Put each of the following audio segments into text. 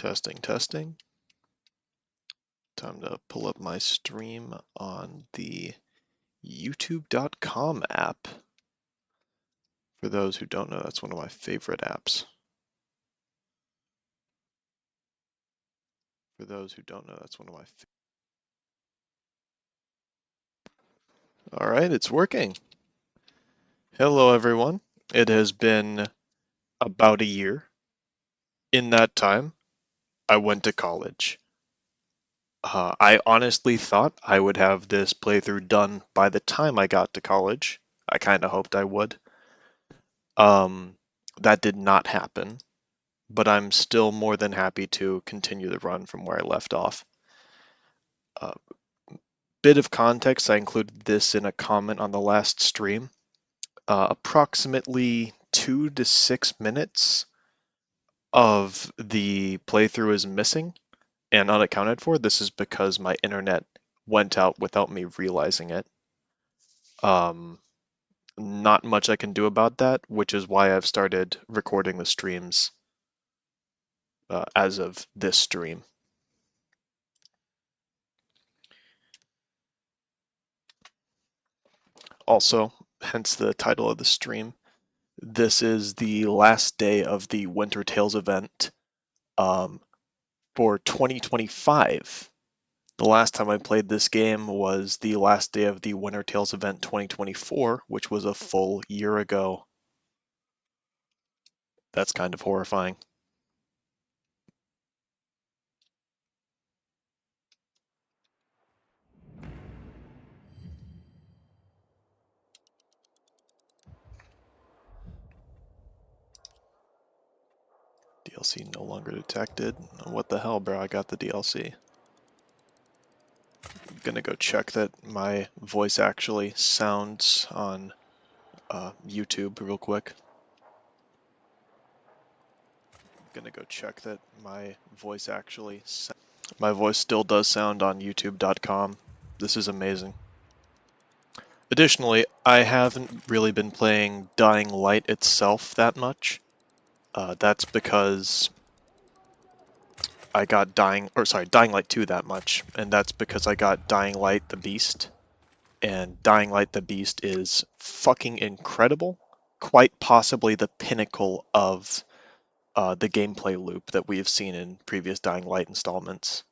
Testing, testing. Time to pull up my stream on the youtube.com app. For those who don't know, that's one of my favorite apps. For those who don't know, that's one of my All right, it's working. Hello, everyone. It has been about a year. In that time, I went to college. I honestly thought I would have this playthrough done by the time I got to college. I kind of hoped I would. That did not happen, but I'm still more than happy to continue the run from where I left off. Bit of context, I included this in a comment on the last stream. Approximately 2 to 6 minutes of the playthrough is missing and unaccounted for. This is because my internet went out without me realizing it. Not much I can do about that, which is why I've started recording the streams as of this stream. Also, hence the title of the stream, this is the last day of the Winter Tales event for 2025. The last time I played this game was the last day of the Winter Tales event 2024, which was a full year ago. That's kind of horrifying. DLC no longer detected. What the hell, bro? I got the DLC. I'm gonna go check that my voice actually sounds on YouTube real quick. Gonna go check that my voice actually my voice still does sound on youtube.com. This is amazing. Additionally, I haven't really been playing Dying Light itself that much. That's because I got Dying Light 2 that much, and that's because I got Dying Light the Beast. And Dying Light the Beast is fucking incredible, quite possibly the pinnacle of the gameplay loop that we have seen in previous Dying Light installments.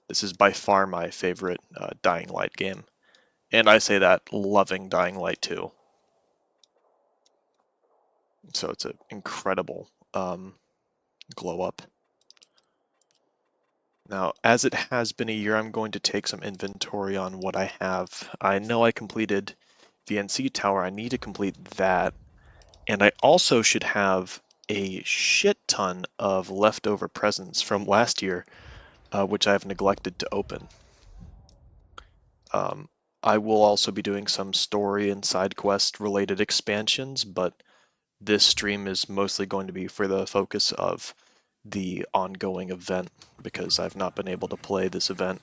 This is by far my favorite Dying Light game. And I say that loving Dying Light 2. So it's an incredible glow up. Now, as it has been a year, I'm going to take some inventory on what I have. I know I completed the NC Tower. I need to complete that. And I also should have a shit ton of leftover presents from last year, which I've neglected to open. I will also be doing some story and side quest related expansions, but this stream is mostly going to be for the focus of the ongoing event, because I've not been able to play this event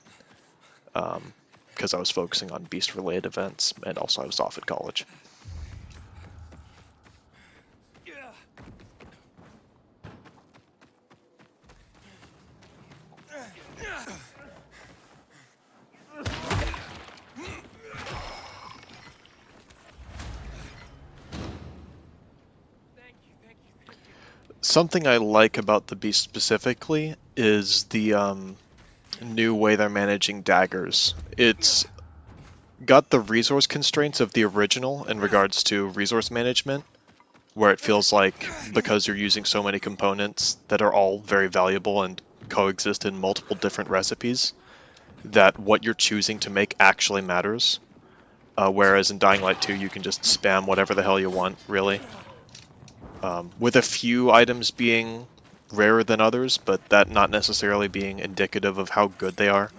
because I was focusing on beast related events, and also I was off at college. Something I like about the beast specifically is the new way they're managing daggers. It's got the resource constraints of the original in regards to resource management, where it feels like because you're using so many components that are all very valuable and coexist in multiple different recipes, that what you're choosing to make actually matters. Whereas in Dying Light 2, you can just spam whatever the hell you want, really. With a few items being rarer than others, but that not necessarily being indicative of how good they are.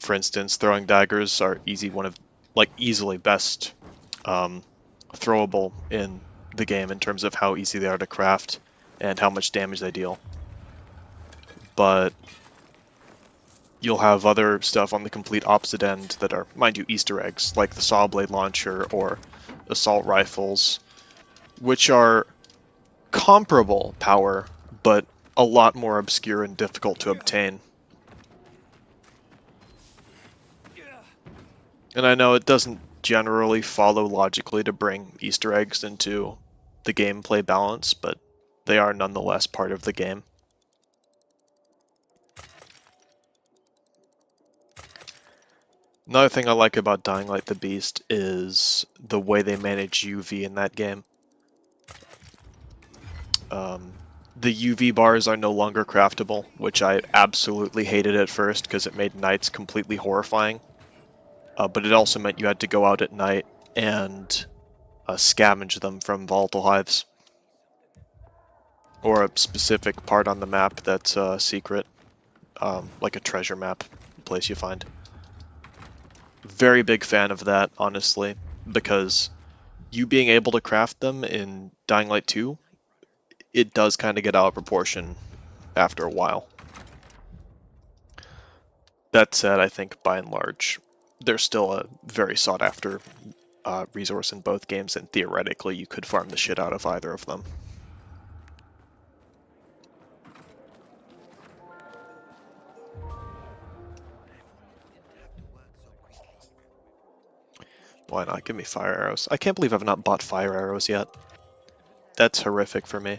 For instance, throwing daggers are easily best throwable in the game in terms of how easy they are to craft and how much damage they deal. But you'll have other stuff on the complete opposite end that are, mind you, Easter eggs, like the saw blade launcher or assault rifles, which are comparable power, but a lot more obscure and difficult to obtain. And I know it doesn't generally follow logically to bring Easter eggs into the gameplay balance, but they are nonetheless part of the game. Another thing I like about Dying Light the Beast is the way they manage UV in that game. The UV bars are no longer craftable, which I absolutely hated at first because it made nights completely horrifying. But it also meant you had to go out at night and scavenge them from volatile hives. Or a specific part on the map that's secret, like a treasure map, a place you find. Very big fan of that, honestly, because you being able to craft them in Dying Light 2, it does kind of get out of proportion after a while. That said, I think by and large, they're still a very sought after resource in both games, and theoretically you could farm the shit out of either of them. Why not? Give me fire arrows. I can't believe I've not bought fire arrows yet. That's horrific for me.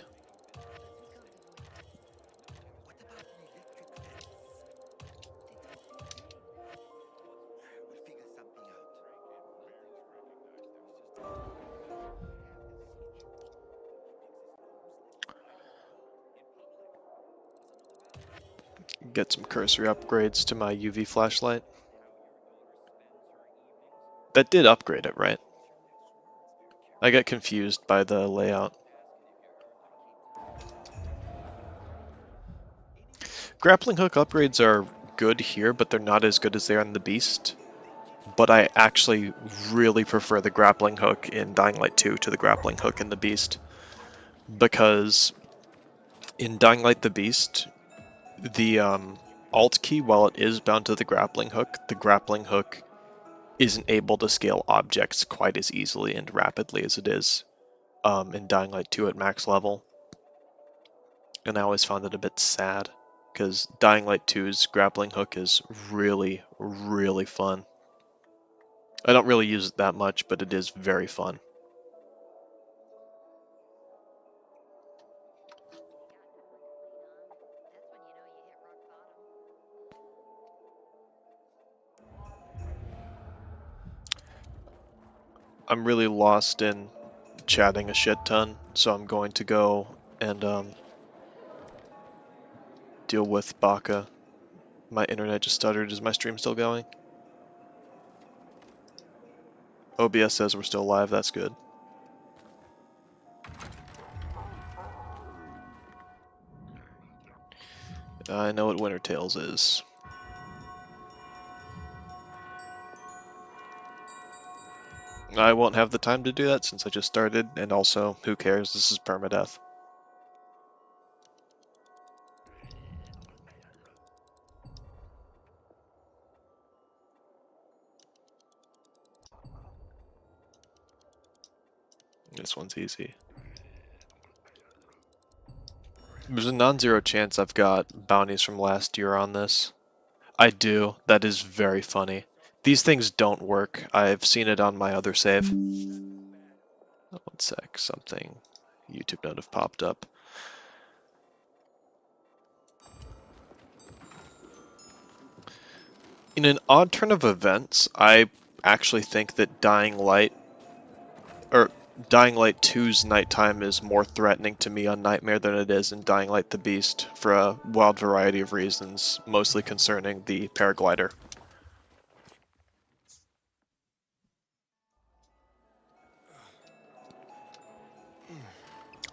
Get some cursory upgrades to my UV flashlight. That did upgrade it, right? I got confused by the layout. Grappling hook upgrades are good here, but they're not as good as they are in the Beast. But I actually really prefer the grappling hook in Dying Light 2 to the grappling hook in the Beast. Because in Dying Light the Beast, the alt key, while it is bound to the grappling hook isn't able to scale objects quite as easily and rapidly as it is in Dying Light 2 at max level. And I always found it a bit sad, because Dying Light 2's grappling hook is really, really fun. I don't really use it that much, but it is very fun. I'm really lost in chatting a shit ton, so I'm going to go and deal with Baka. My internet just stuttered. Is my stream still going? OBS says we're still live, that's good. I know what Winter Tales is. I won't have the time to do that since I just started, and also, who cares, this is Permadeath. This one's easy. There's a non-zero chance I've got bounties from last year on this. I do. That is very funny. These things don't work. I've seen it on my other save. 1 sec, something. YouTube note have popped up. In an odd turn of events, I actually think that Dying Light 2's nighttime is more threatening to me on Nightmare than it is in Dying Light the Beast, for a wild variety of reasons, mostly concerning the paraglider.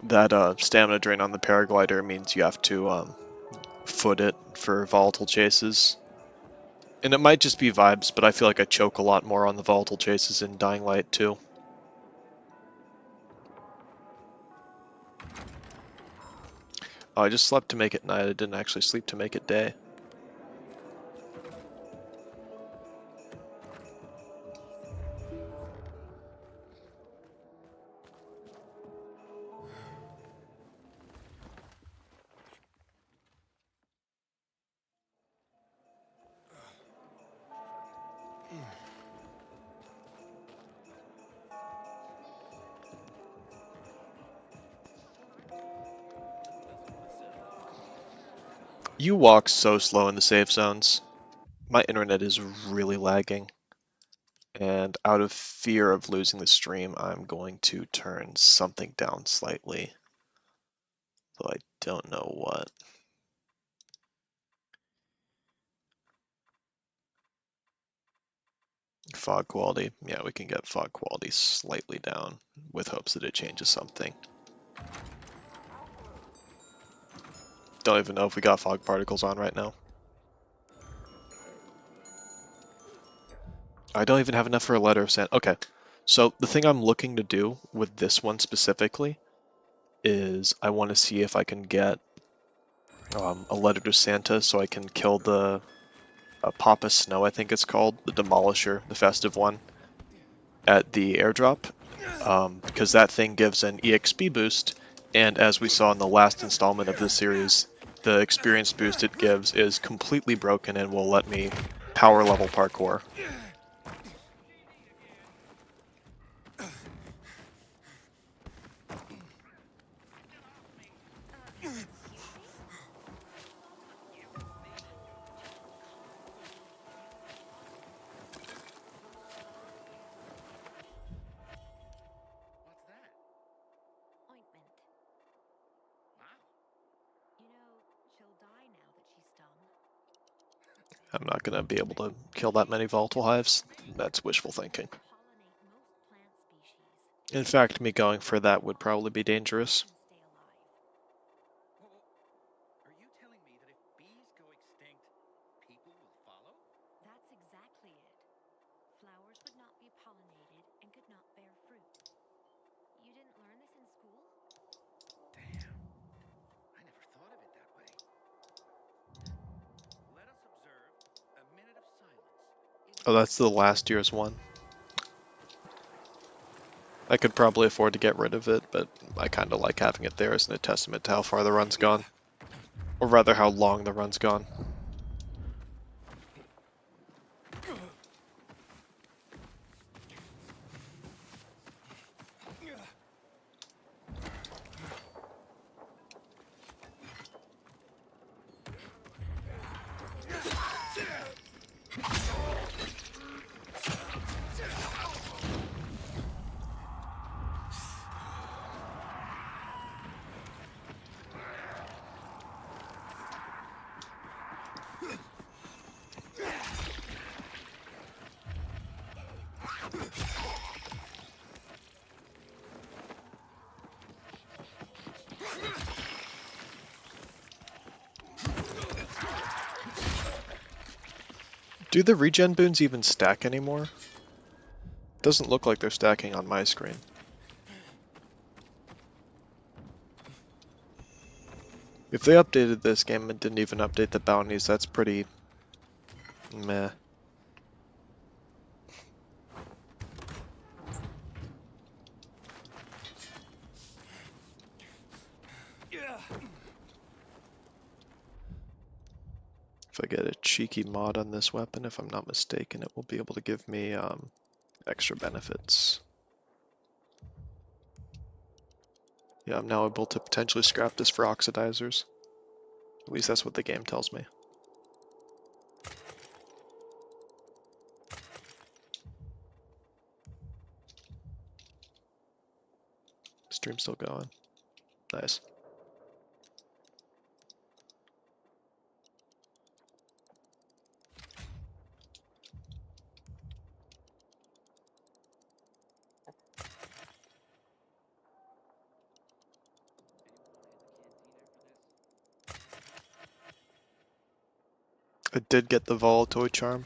That stamina drain on the paraglider means you have to foot it for volatile chases. And it might just be vibes, but I feel like I choke a lot more on the volatile chases in Dying Light too. Oh, I just slept to make it night, I didn't actually sleep to make it day. You walk so slow in the safe zones. My internet is really lagging. And out of fear of losing the stream, I'm going to turn something down slightly. Though I don't know what. Fog quality. Yeah, we can get fog quality slightly down with hopes that it changes something. Don't even know if we got fog particles on right now. I don't even have enough for a letter of sand. Okay, so the thing I'm looking to do with this one specifically is I want to see if I can get a letter to Santa so I can kill the Papa Snow, I think it's called, the Demolisher, the festive one, at the airdrop, because that thing gives an EXP boost, and as we saw in the last installment of this series, the experience boost it gives is completely broken and will let me power level parkour. I'm not going to be able to kill that many volatile hives. That's wishful thinking. In fact, me going for that would probably be dangerous. Oh, that's the last year's one. I could probably afford to get rid of it, but I kind of like having it there as a testament to how far the run's gone. Or rather, how long the run's gone. Do the regen boons even stack anymore? Doesn't look like they're stacking on my screen. If they updated this game and didn't even update the bounties, that's pretty meh. If I get a cheeky mod on this weapon, if I'm not mistaken, it will be able to give me extra benefits. Yeah, I'm now able to potentially scrap this for oxidizers. At least that's what the game tells me. Stream's still going. Nice. I did get the Volatoid charm.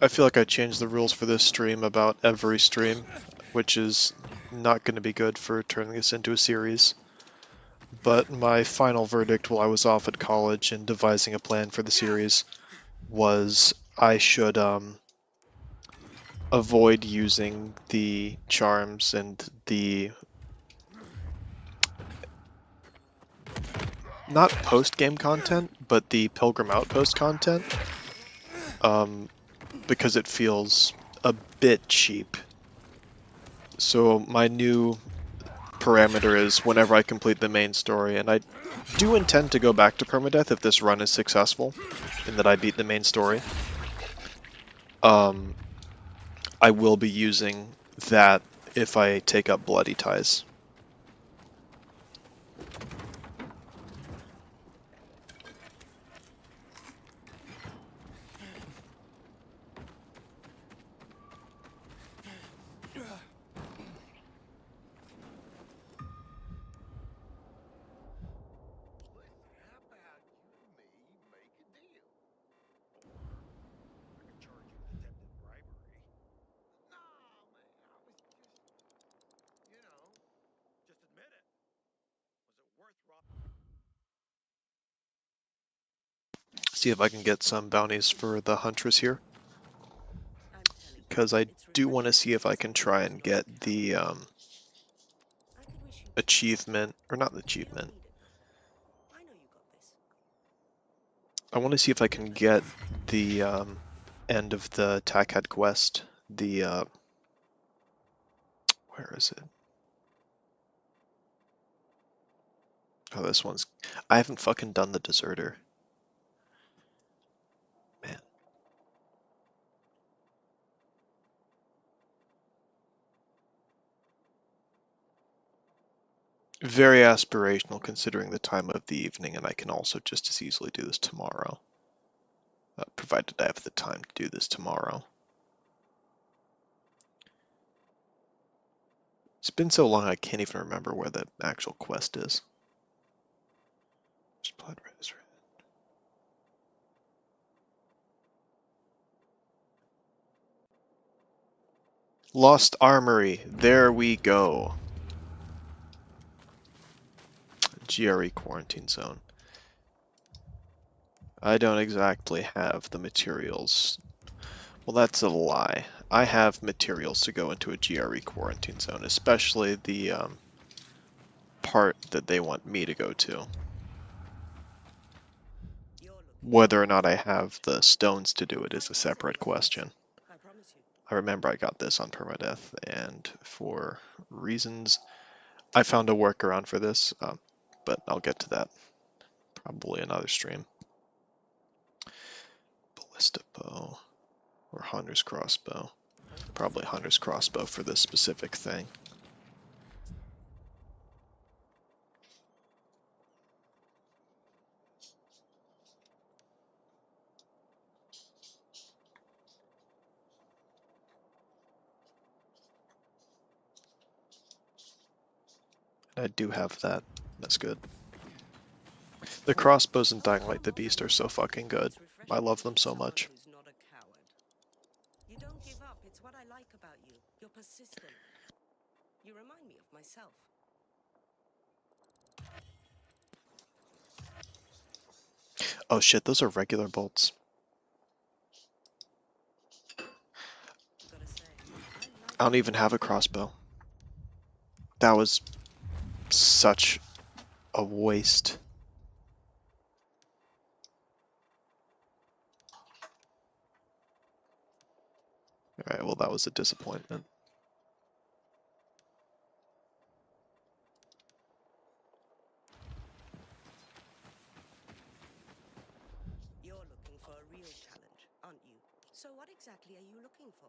I feel like I changed the rules for this stream about every stream, which is not going to be good for turning this into a series. But my final verdict while I was off at college and devising a plan for the series was I should avoid using the charms and the not post-game content, but the Pilgrim Outpost content, because it feels a bit cheap. So my new parameter is whenever I complete the main story, and I do intend to go back to Permadeath if this run is successful, and that I beat the main story. I will be using that if I take up Bloody Ties. See if I can get some bounties for the Huntress here, because I do want to see if I can try and get the achievement, or not the achievement. I want to see if I can get the end of the Tackhead quest, the, where is it? Oh, this one's, I haven't fucking done the Deserter. Man. Very aspirational considering the time of the evening, and I can also just as easily do this tomorrow. Provided I have the time to do this tomorrow. It's been so long I can't even remember where the actual quest is. Blood Red. Lost Armory, there we go. GRE quarantine zone. I don't exactly have the materials. Well, that's a lie. I have materials to go into a GRE quarantine zone, especially the part that they want me to go to. Whether or not I have the stones to do it is a separate question. I remember I got this on Permadeath, and for reasons, I found a workaround for this, but I'll get to that probably another stream. Ballista bow or hunter's crossbow. Probably hunter's crossbow for this specific thing. I do have that. That's good. The crossbows in Dying Light the Beast are so fucking good. I love them so much. You don't give up. It's what I like about you. You're persistent. You remind me of myself. Oh shit, those are regular bolts. I don't even have a crossbow. That was such a waste. Alright, well that was a disappointment. You're looking for a real challenge, aren't you? So what exactly are you looking for?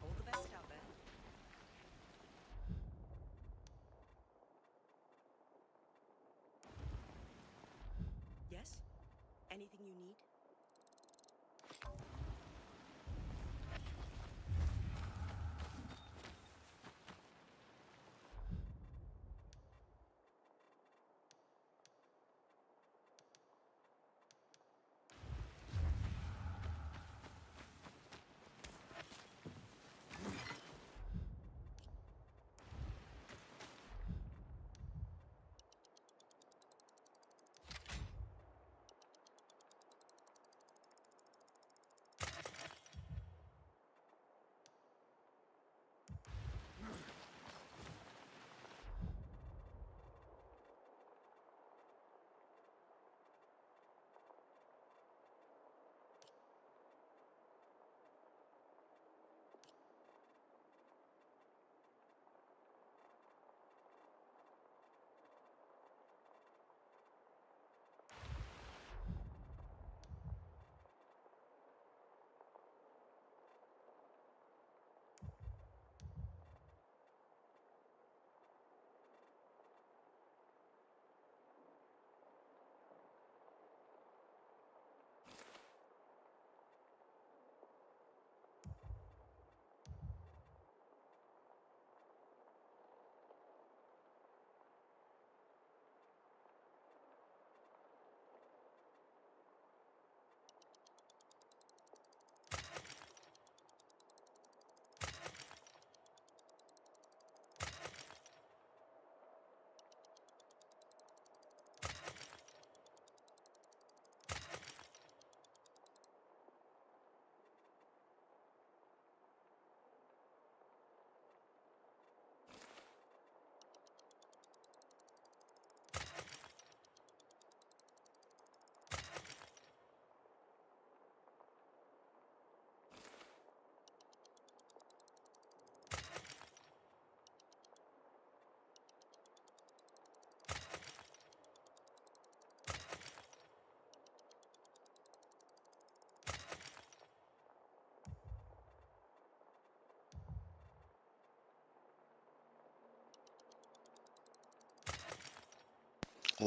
All the best out there. Yes? Anything you need?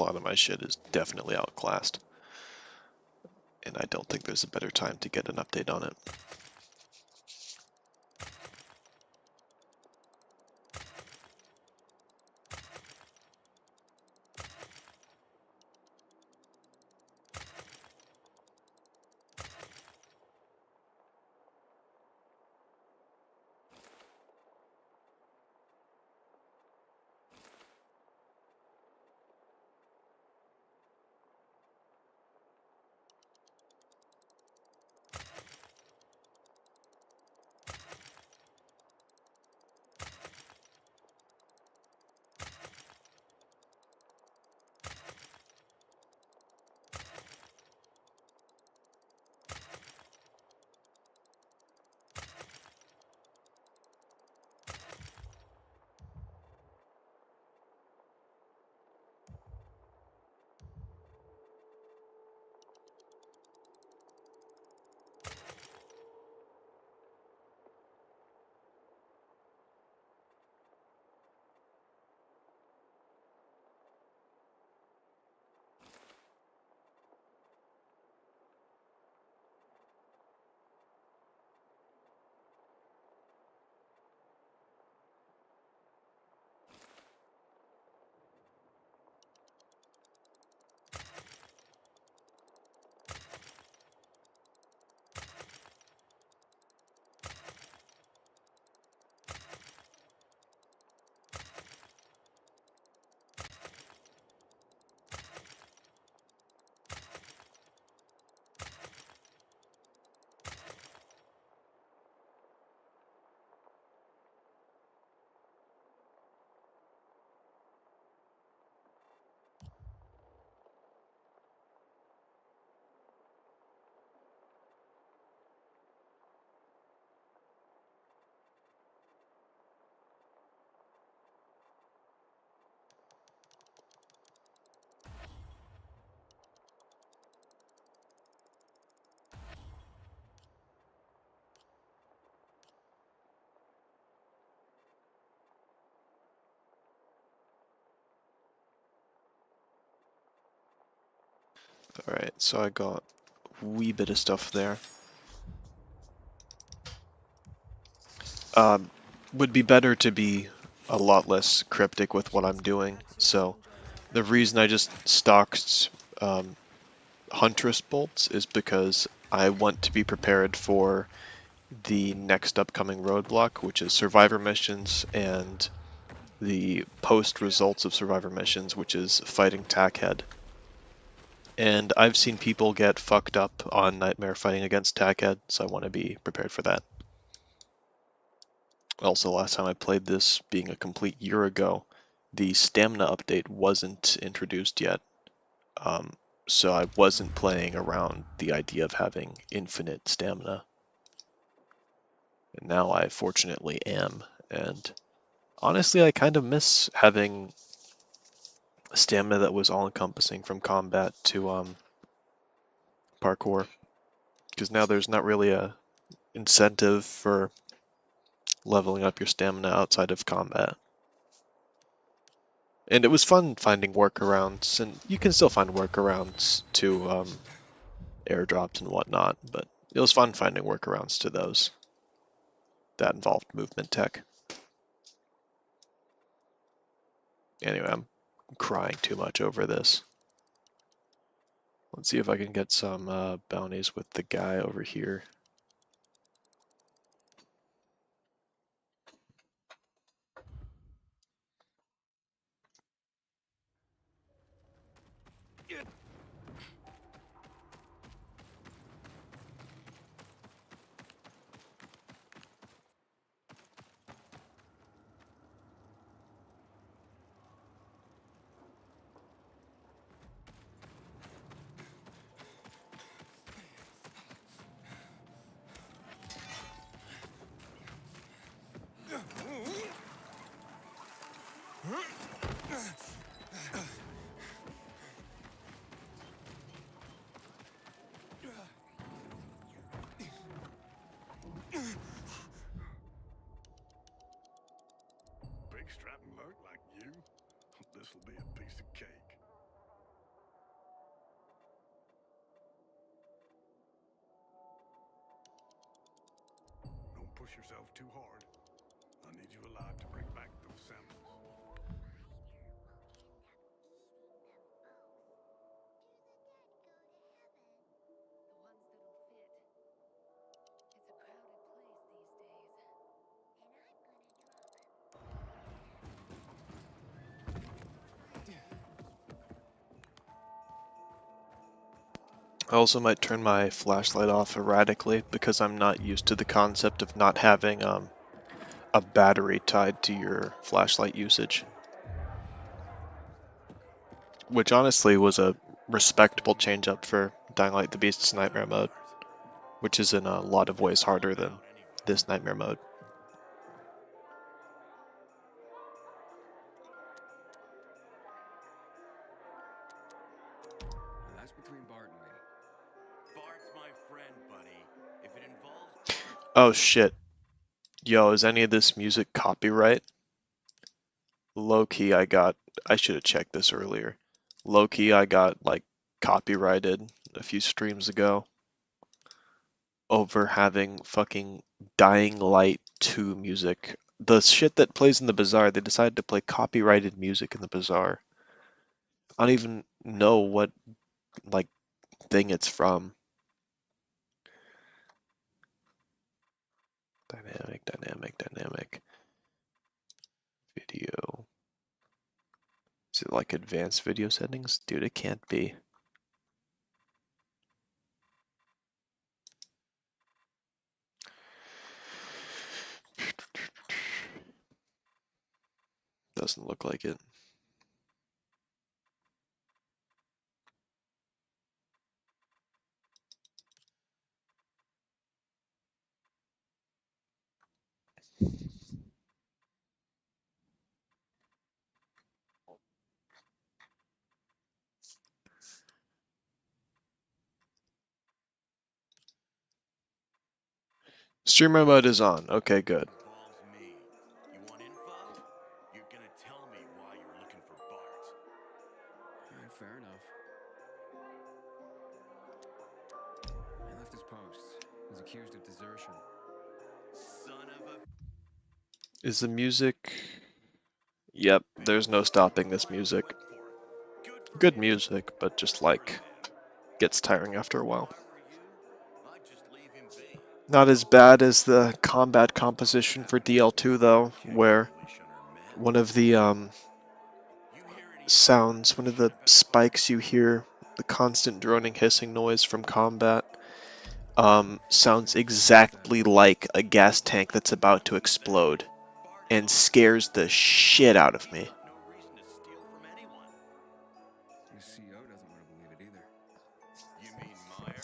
lot of my shit is definitely outclassed. And I don't think there's a better time to get an update on it. Alright, so I got a wee bit of stuff there. Would be better to be a lot less cryptic with what I'm doing, so the reason I just stocked Huntress bolts is because I want to be prepared for the next upcoming roadblock, which is Survivor missions, and the post results of Survivor missions, which is fighting Tackhead. And I've seen people get fucked up on Nightmare fighting against Tackhead, so I want to be prepared for that. Also, last time I played this, being a complete year ago, the stamina update wasn't introduced yet, so I wasn't playing around the idea of having infinite stamina. And now I fortunately am, and honestly I kind of miss having stamina that was all-encompassing from combat to parkour, because now there's not really a incentive for leveling up your stamina outside of combat. And it was fun finding workarounds, and you can still find workarounds to airdrops and whatnot, but it was fun finding workarounds to those that involved movement tech. Anyway, I'm crying too much over this. Let's see if I can get some bounties with the guy over here. Big strapping merc like you? This'll be a piece of cake. push yourself too hard. I need you alive to bring back those samples. I also might turn my flashlight off erratically because I'm not used to the concept of not having a battery tied to your flashlight usage. Which honestly was a respectable change up for Dying Light the Beast's Nightmare mode, which is in a lot of ways harder than this Nightmare mode. That's between Bart and me. Bart's my friend, buddy. If it involves Bart... Oh shit. Yo, is any of this music copyright? Low-key, I should have checked this earlier. Low-key, I got, like, copyrighted a few streams ago over having fucking Dying Light 2 music. The shit that plays in the Bazaar, they decided to play copyrighted music in the Bazaar. I don't even know what, like, thing it's from. Dynamic. Video. Is it like advanced video settings? Dude, it can't be. Doesn't look like it. Streamer mode is on. Okay, good. Involves me. You want info? You're gonna tell me why you're looking for Bart. Alright, fair enough. He left his post. He's accused of desertion. Son of a... Is the music... Yep, there's no stopping this music. Went for it. Good for Good him. music, but just Screw like, him. gets tiring after a If while. I were you, I'd just leave him be. Not as bad as the combat composition for DL2 though, where one of the sounds, one of the spikes you hear, the constant droning hissing noise from combat, sounds exactly like a gas tank that's about to explode and scares the shit out of me. No reason to steal from anyone. The CO doesn't want to believe it either. You mean Meyer?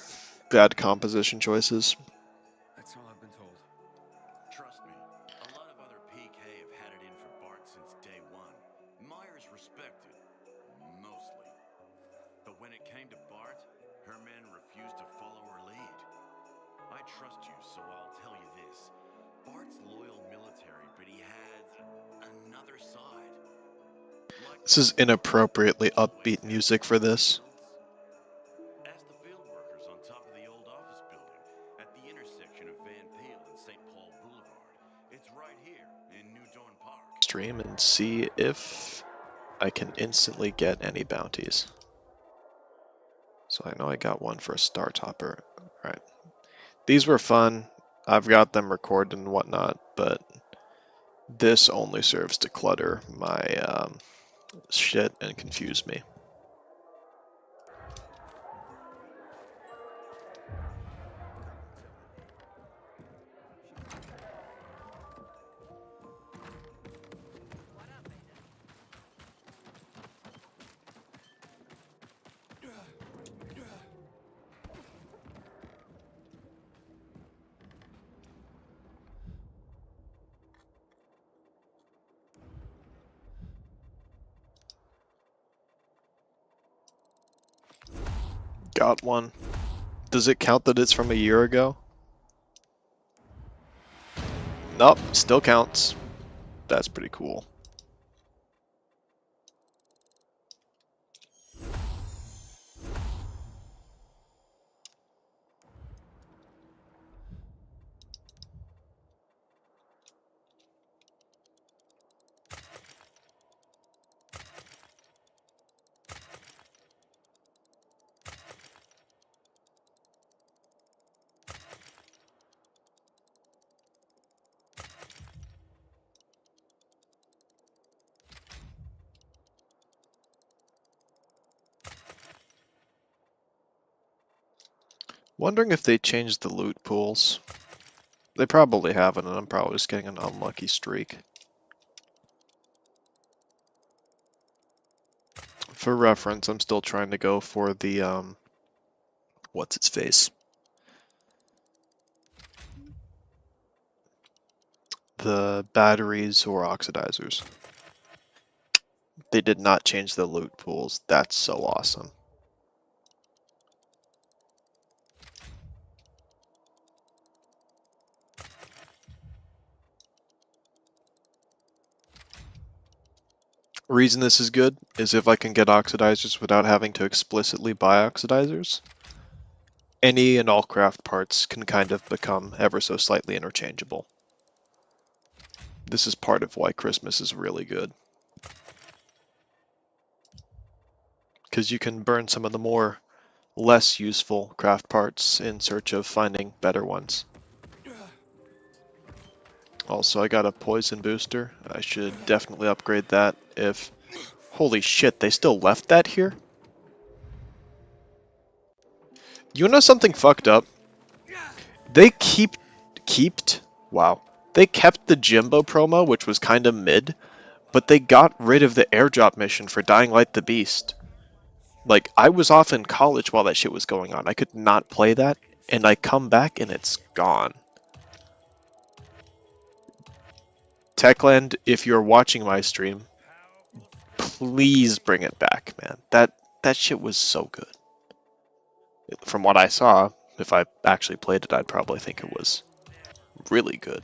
Bad composition choices. That's all I've been told. Trust me, a lot of other PK have had it in for Bart since day one. Meyer's respected, mostly. But when it came to Bart, her men refused to follow her lead. I trust you, so I'll tell you this. Bart's loyal military, but he had another side. Like This is inappropriately upbeat music for this. Ask the field workers on top of the old office building at the intersection of Van Peel and St. Paul Boulevard. It's right here in New Dorn Park. Stream and see if I can instantly get any bounties. So I know I got one for a star topper. Alright. These were fun. I've got them recorded and whatnot, but this only serves to clutter my shit and confuse me. Got one. Does it count that it's from a year ago? Nope, still counts. That's pretty cool. Wondering if they changed the loot pools. They probably haven't, and I'm probably just getting an unlucky streak. For reference, I'm still trying to go for the, what's its face? The batteries or oxidizers. They did not change the loot pools. That's so awesome. Reason this is good is if I can get oxidizers without having to explicitly buy oxidizers, any and all craft parts can kind of become ever so slightly interchangeable. This is part of why Christmas is really good. Because you can burn some of the more less useful craft parts in search of finding better ones. Also, I got a poison booster. I should definitely upgrade that if... Holy shit, they still left that here? You know something fucked up? They Wow. They kept the Jimbo promo, which was kinda mid, but they got rid of the airdrop mission for Dying Light the Beast. Like, I was off in college while that shit was going on. I could not play that, and I come back and it's gone. Techland, if you're watching my stream, please bring it back, man. That shit was so good. From what I saw, if I actually played it, I'd probably think it was really good.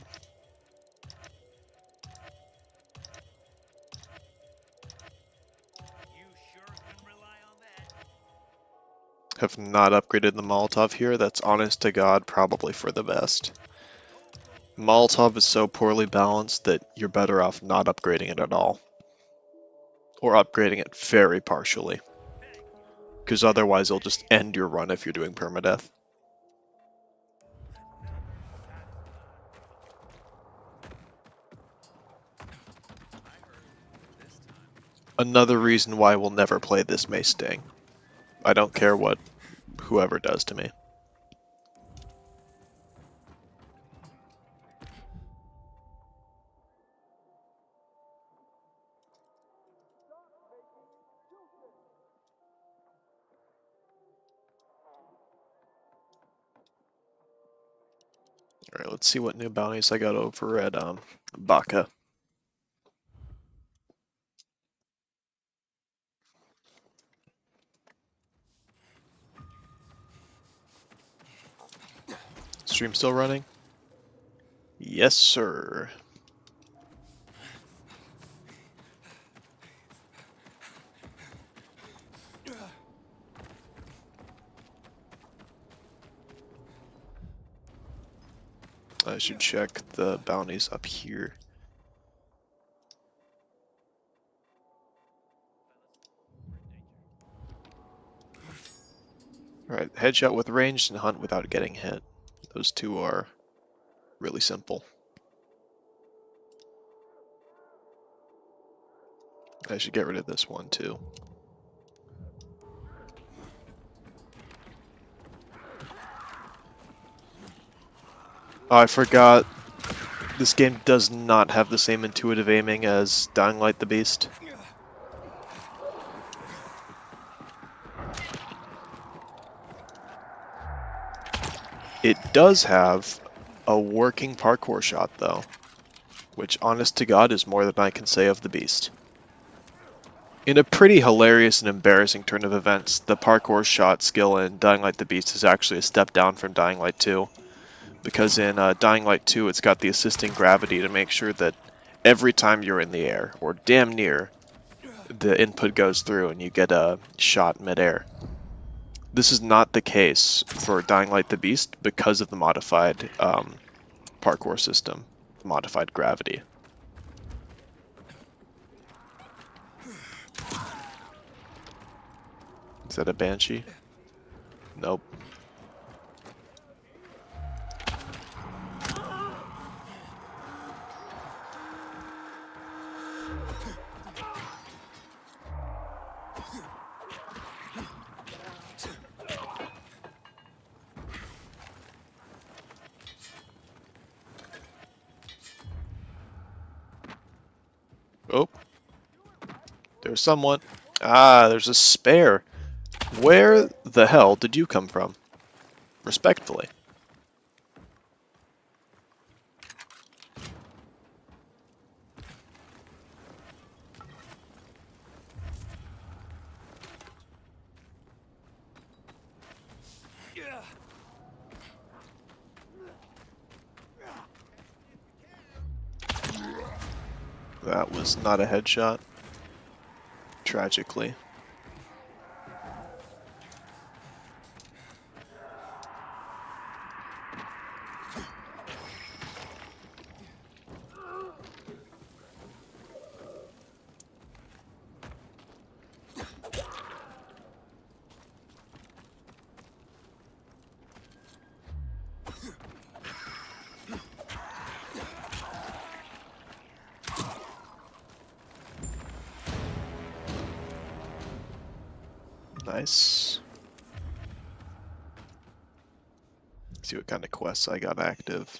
Have not upgraded the Molotov here. That's honest to God, probably for the best. Molotov is so poorly balanced that you're better off not upgrading it at all. Or upgrading it very partially. Because otherwise it'll just end your run if you're doing permadeath. Another reason why we'll never play this may sting. I don't care what whoever does to me. Alright, let's see what new bounties I got over at Baka. Stream still running? Yes, sir. I should check the bounties up here. Alright, headshot with ranged and hunt without getting hit. Those two are really simple. I should get rid of this one too. Oh, I forgot. This game does not have the same intuitive aiming as Dying Light the Beast. It does have a working parkour shot though, which honest to God is more than I can say of the Beast. In a pretty hilarious and embarrassing turn of events, the parkour shot skill in Dying Light the Beast is actually a step down from Dying Light 2. Because in Dying Light 2, it's got the assisting gravity to make sure that every time you're in the air, or damn near, the input goes through and you get a shot midair. This is not the case for Dying Light the Beast because of the modified parkour system, the modified gravity. Is that a Banshee? Nope. There's someone. Ah, there's a spare. Where the hell did you come from? Respectfully. That was not a headshot. Tragically. Nice. See what kind of quests I got active.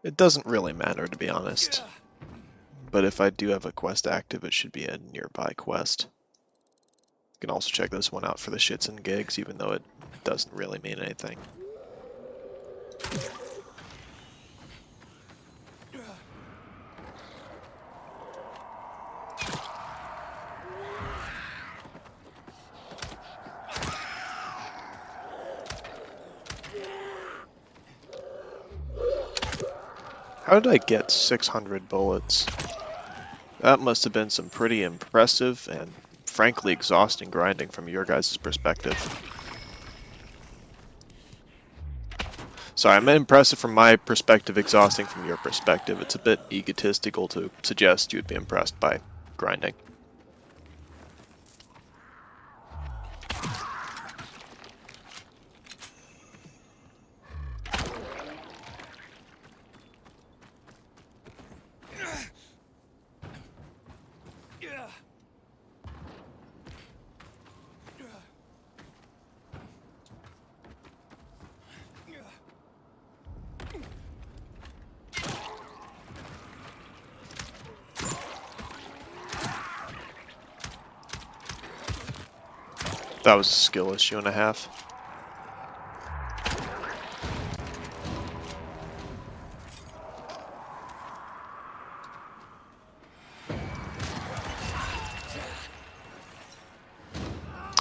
It doesn't really matter, to be honest. But if I do have a quest active, it should be a nearby quest. You can also check this one out for the shits and gigs, even though it doesn't really mean anything. How did I get 600 bullets? That must have been some pretty impressive and frankly exhausting grinding from your guys' perspective. Sorry, I meant impressive from my perspective, exhausting from your perspective. It's a bit egotistical to suggest you'd be impressed by grinding. That was a skill issue and a half.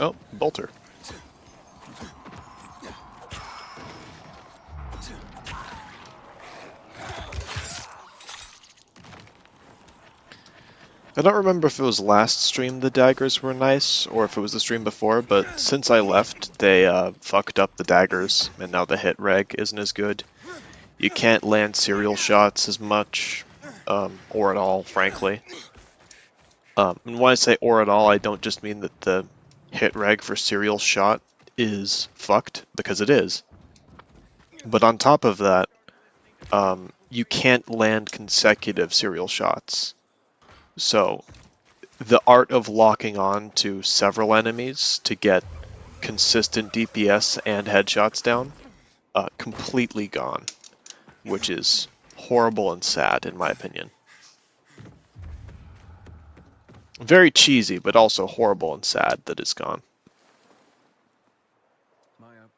Oh, bolter. I don't remember if it was last stream the daggers were nice, or if it was the stream before, but since I left, they fucked up the daggers, and now the hit reg isn't as good. You can't land serial shots as much, or at all, frankly. And when I say or at all, I don't just mean that the hit reg for serial shot is fucked, because it is. But on top of that, you can't land consecutive serial shots. So, the art of locking on to several enemies to get consistent DPS and headshots down, completely gone, which is horrible and sad in my opinion. Very cheesy, but also horrible and sad that it's gone. Maya,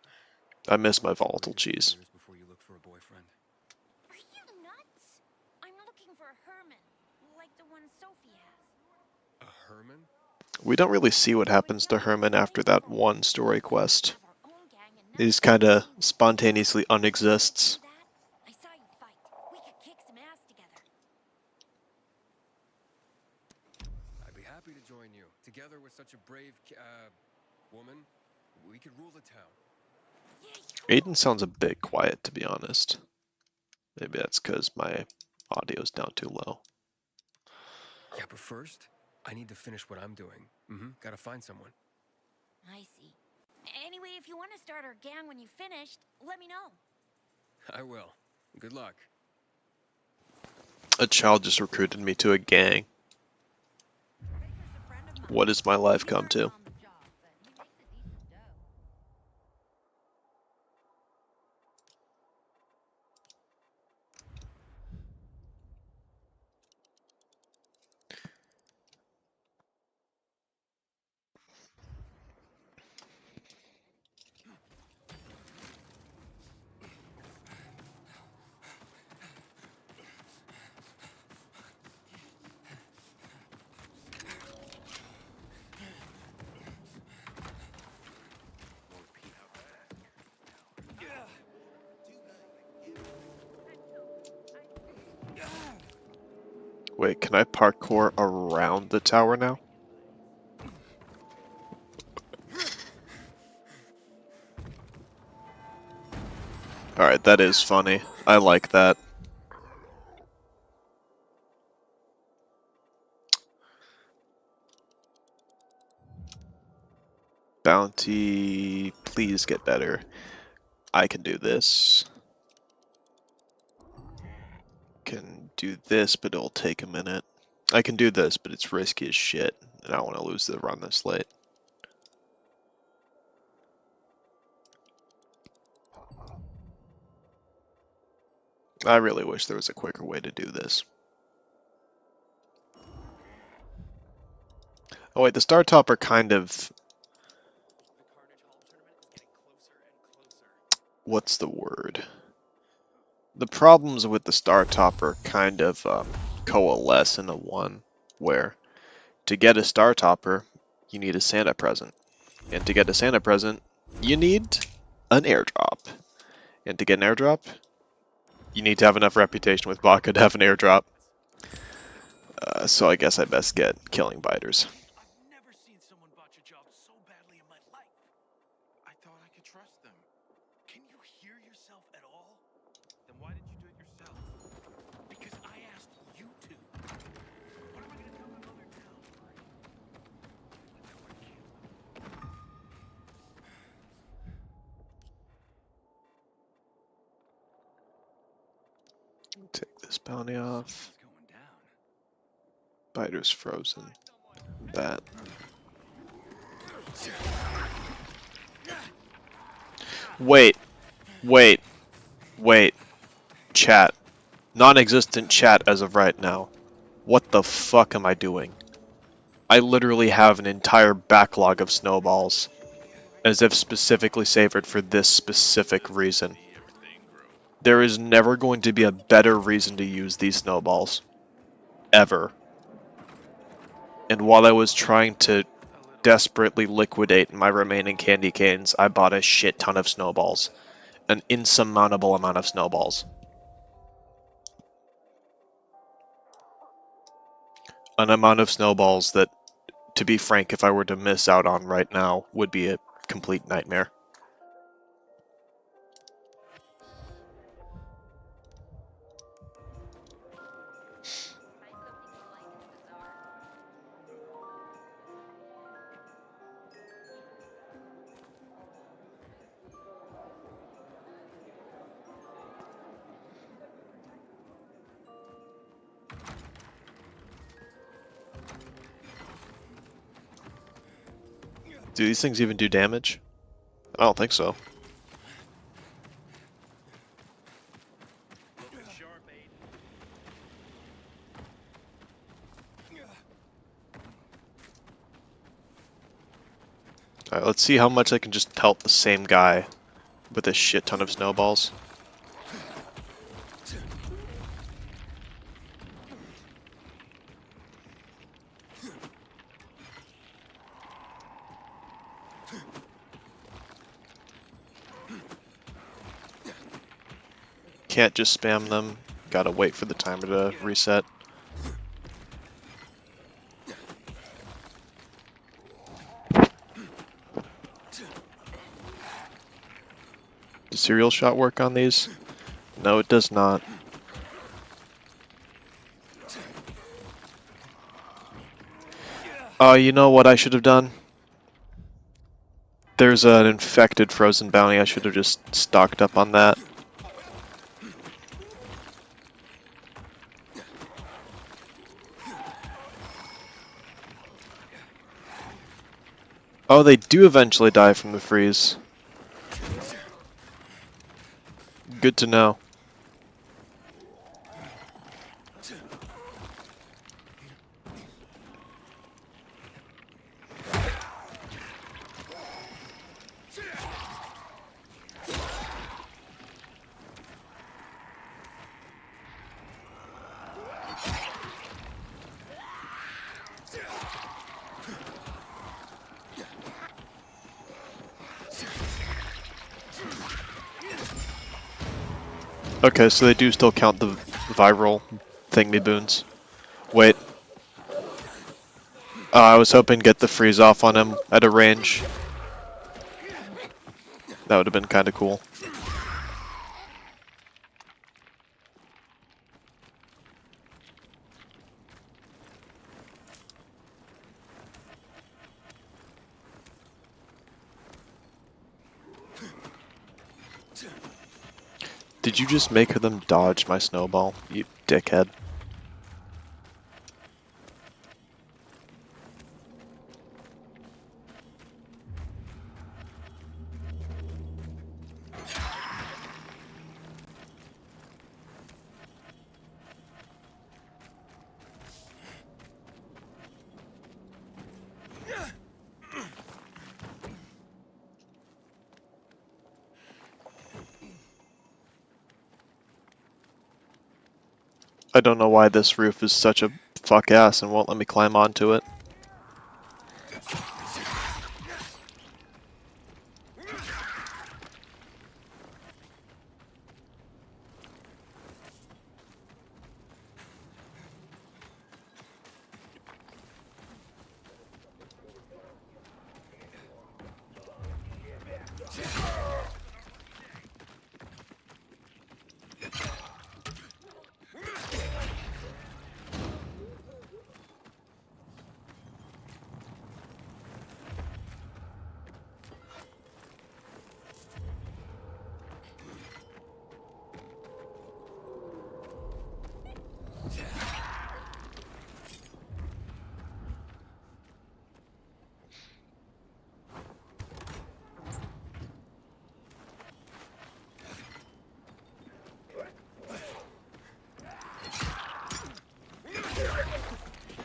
I miss my volatile cheese. before you look for a boyfriend. Are you nuts? I'm looking for a Herman, like the one Sophie has. A Herman? We don't really see what happens to Herman after that one story quest. He just kinda spontaneously unexists. I saw you fight. We could kick some ass together. I'd be happy to join you. Together with such a brave, woman, we could rule the town. Aiden sounds a bit quiet, to be honest. Maybe that's because my audio's down too low. Yeah, but first, I need to finish what I'm doing. Gotta find someone. I see. Anyway, if you want to start our gang when you finished, let me know. I will. Good luck. A child just recruited me to a gang. What has my life come to? Wait, can I parkour around the tower now? Alright, that is funny. I like that. Bounty, please get better. I can do this. Can do this, but it'll take a minute. I can do this, but it's risky as shit, and I don't want to lose the run this late. I really wish there was a quicker way to do this. Oh wait, the Star Topper kind of... What's the word? The problems with the Star Topper kind of coalesce into one, where to get a Star Topper, you need a Santa present. And to get a Santa present, you need an airdrop. And to get an airdrop, you need to have enough reputation with Baka to have an airdrop. So I guess I best get killing biters. I've never seen someone botch a job so badly in my life. I thought I could trust them. Can you hear yourself at all? Then why did you do it yourself? Because I asked you to. What am I gonna tell my mother now? Take this bounty off. Something's going down. Biter's frozen. That. Wait. Chat. Non-existent chat as of right now. What the fuck am I doing? I literally have an entire backlog of snowballs. As if specifically savored for this specific reason. There is never going to be a better reason to use these snowballs. Ever. And while I was trying to desperately liquidate my remaining candy canes, I bought a shit ton of snowballs. An insurmountable amount of snowballs. An amount of snowballs that, to be frank, if I were to miss out on right now, would be a complete nightmare. Do these things even do damage? I don't think so. Alright, let's see how much I can just pelt the same guy with a shit ton of snowballs. Can't just spam them, gotta wait for the timer to reset. Does serial shot work on these? No, it does not. Oh, you know what I should have done? There's an infected frozen bounty, I should have just stocked up on that. Oh, they do eventually die from the freeze. Good to know. Okay, so they do still count the viral thingy boons. Wait. I was hoping to get the freeze off on him at a range. That would have been kind of cool. Did you just make them dodge my snowball, you dickhead? I don't know why this roof is such a fuck ass and won't let me climb onto it.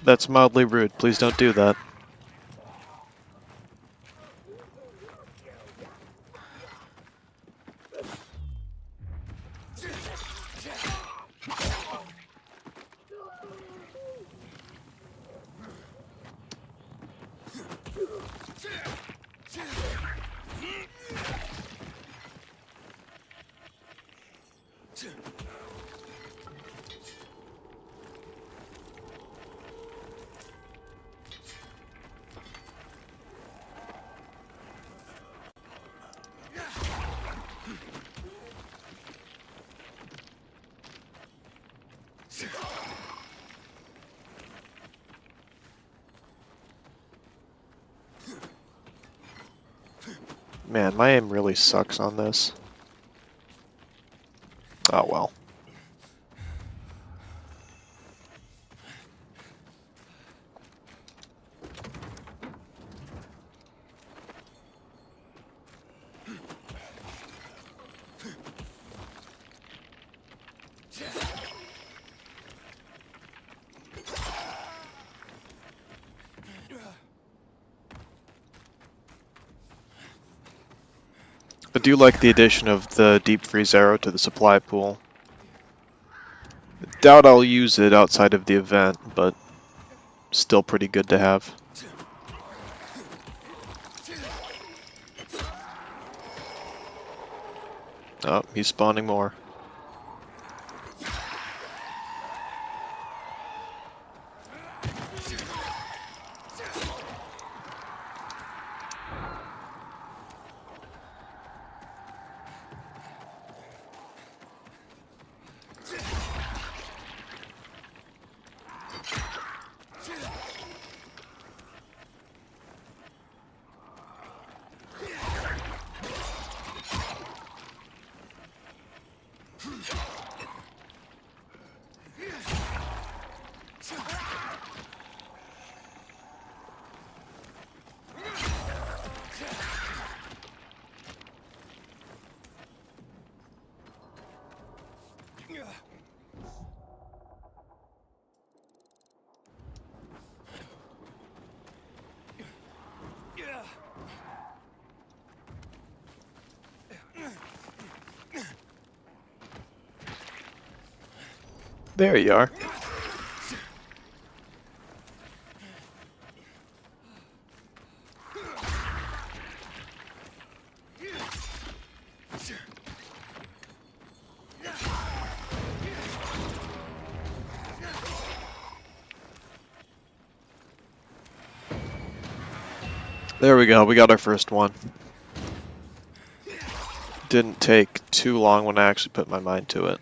That's mildly rude. Please don't do that. Man, my aim really sucks on this. Oh well. I do like the addition of the deep freeze arrow to the supply pool. Doubt I'll use it outside of the event, but still pretty good to have. Oh, he's spawning more. There you are. There we go, we got our first one. Didn't take too long when I actually put my mind to it.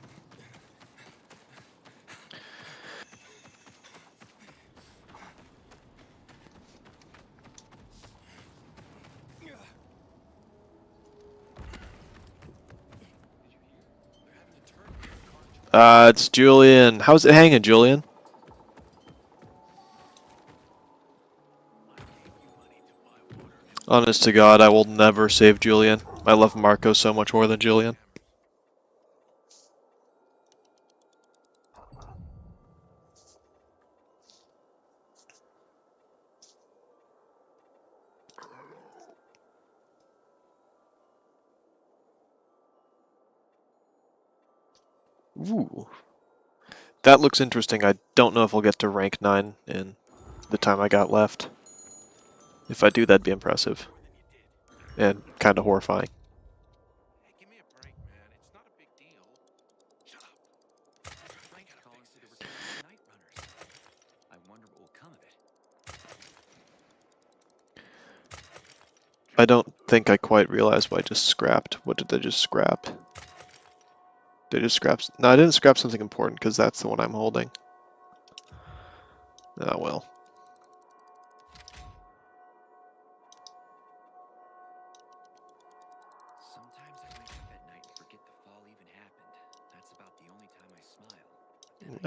It's Julian. How's it hanging, Julian? Honest to God, I will never save Julian. I love Marco so much more than Julian. Ooh. That looks interesting. I don't know if I'll get to rank 9 in the time I got left. If I do, that'd be impressive. And kind of horrifying. Hey, give me a break, man. It's not a big deal. Shut up. I gotta fix this. Night runners. I wonder what will come of it. I don't think I quite realized what I just scrapped. What did I just scrap? Did I just scrap? No, I didn't scrap something important because that's the one I'm holding. Oh well. Sometimes I wake up at night and forget the fall even happened. That's about the only time I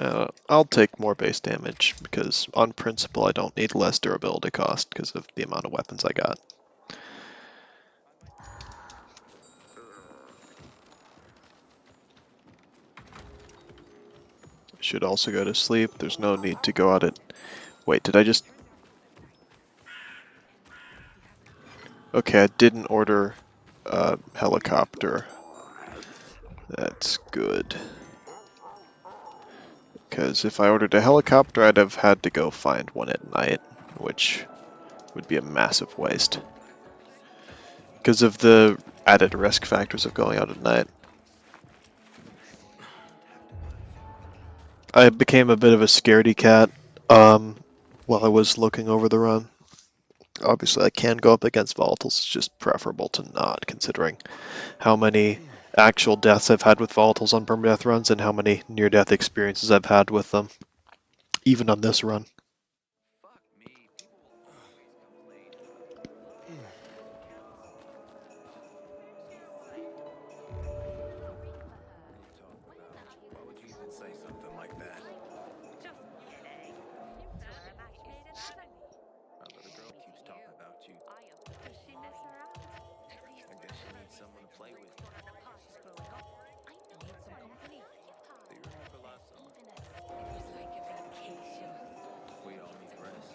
smile. I'll take more base damage because on principle I don't need less durability cost because of the amount of weapons I got. Should also go to sleep. There's no need to go out at... Wait, did I just... Okay, I didn't order a helicopter. That's good. Because if I ordered a helicopter, I'd have had to go find one at night, which would be a massive waste. Because of the added risk factors of going out at night. I became a bit of a scaredy cat while I was looking over the run. Obviously, I can go up against volatiles. It's just preferable to not, considering how many actual deaths I've had with volatiles on permadeath runs and how many near-death experiences I've had with them, even on this run. Fuck me. People will always complain. Why would you even say something like that? Just kidding. Appreciated having me. Our little girl keeps talking about you. Does she miss her out? I guess she needs someone to play with. I know some company. Do you remember last summer? It was like a vacation. We all need rest.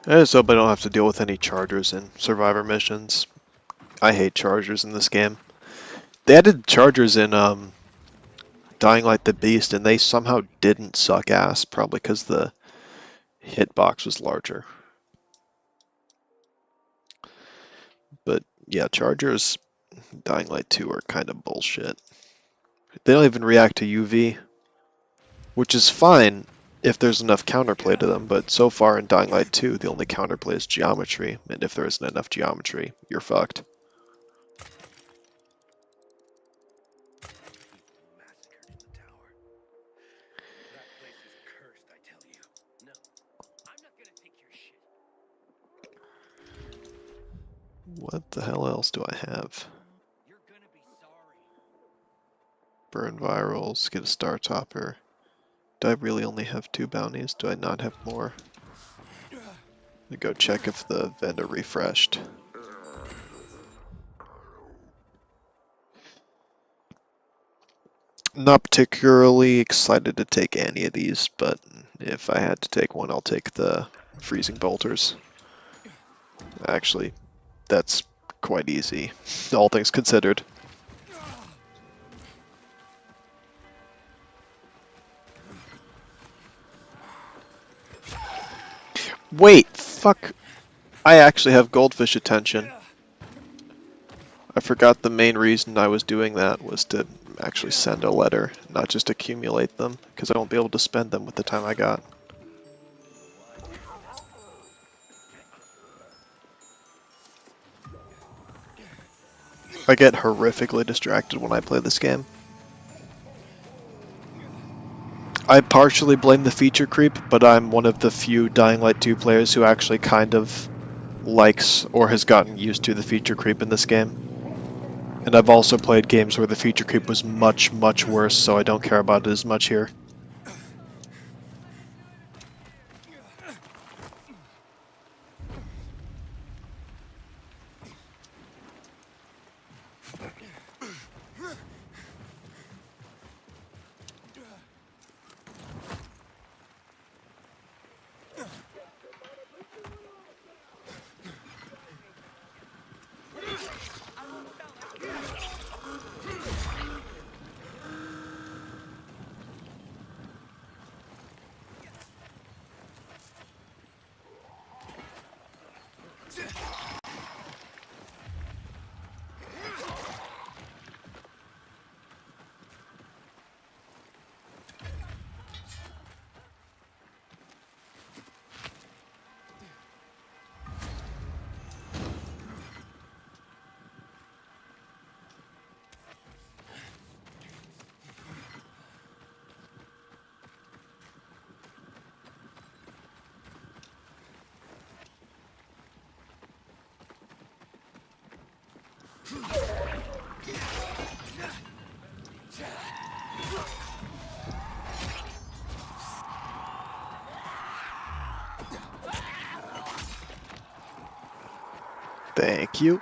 I just hope I don't have to deal with any chargers in survivor missions. I hate chargers in this game. They added chargers in Dying Light the Beast, and they somehow didn't suck ass, probably because the hitbox was larger. But yeah, chargers Dying Light 2 are kind of bullshit. They don't even react to UV, which is fine if there's enough counterplay to them, but so far in Dying Light 2, the only counterplay is geometry, and if there isn't enough geometry, you're fucked. Massacred in the tower. That place is cursed, I tell you. No, I'm not gonna take your shit. What the hell else do I have? You're gonna be sorry. Burn virals, get a star topper. Do I really only have 2 bounties? Do I not have more? Let me go check if the vendor refreshed. Not particularly excited to take any of these, but if I had to take one, I'll take the freezing bolters. Actually, that's quite easy, all things considered. Wait, fuck. I actually have goldfish attention. I forgot the main reason I was doing that was to actually send a letter, not just accumulate them, because I won't be able to spend them with the time I got. I get horrifically distracted when I play this game. I partially blame the feature creep, but I'm one of the few Dying Light 2 players who actually kind of likes or has gotten used to the feature creep in this game. And I've also played games where the feature creep was much, much worse, so I don't care about it as much here. Thank you.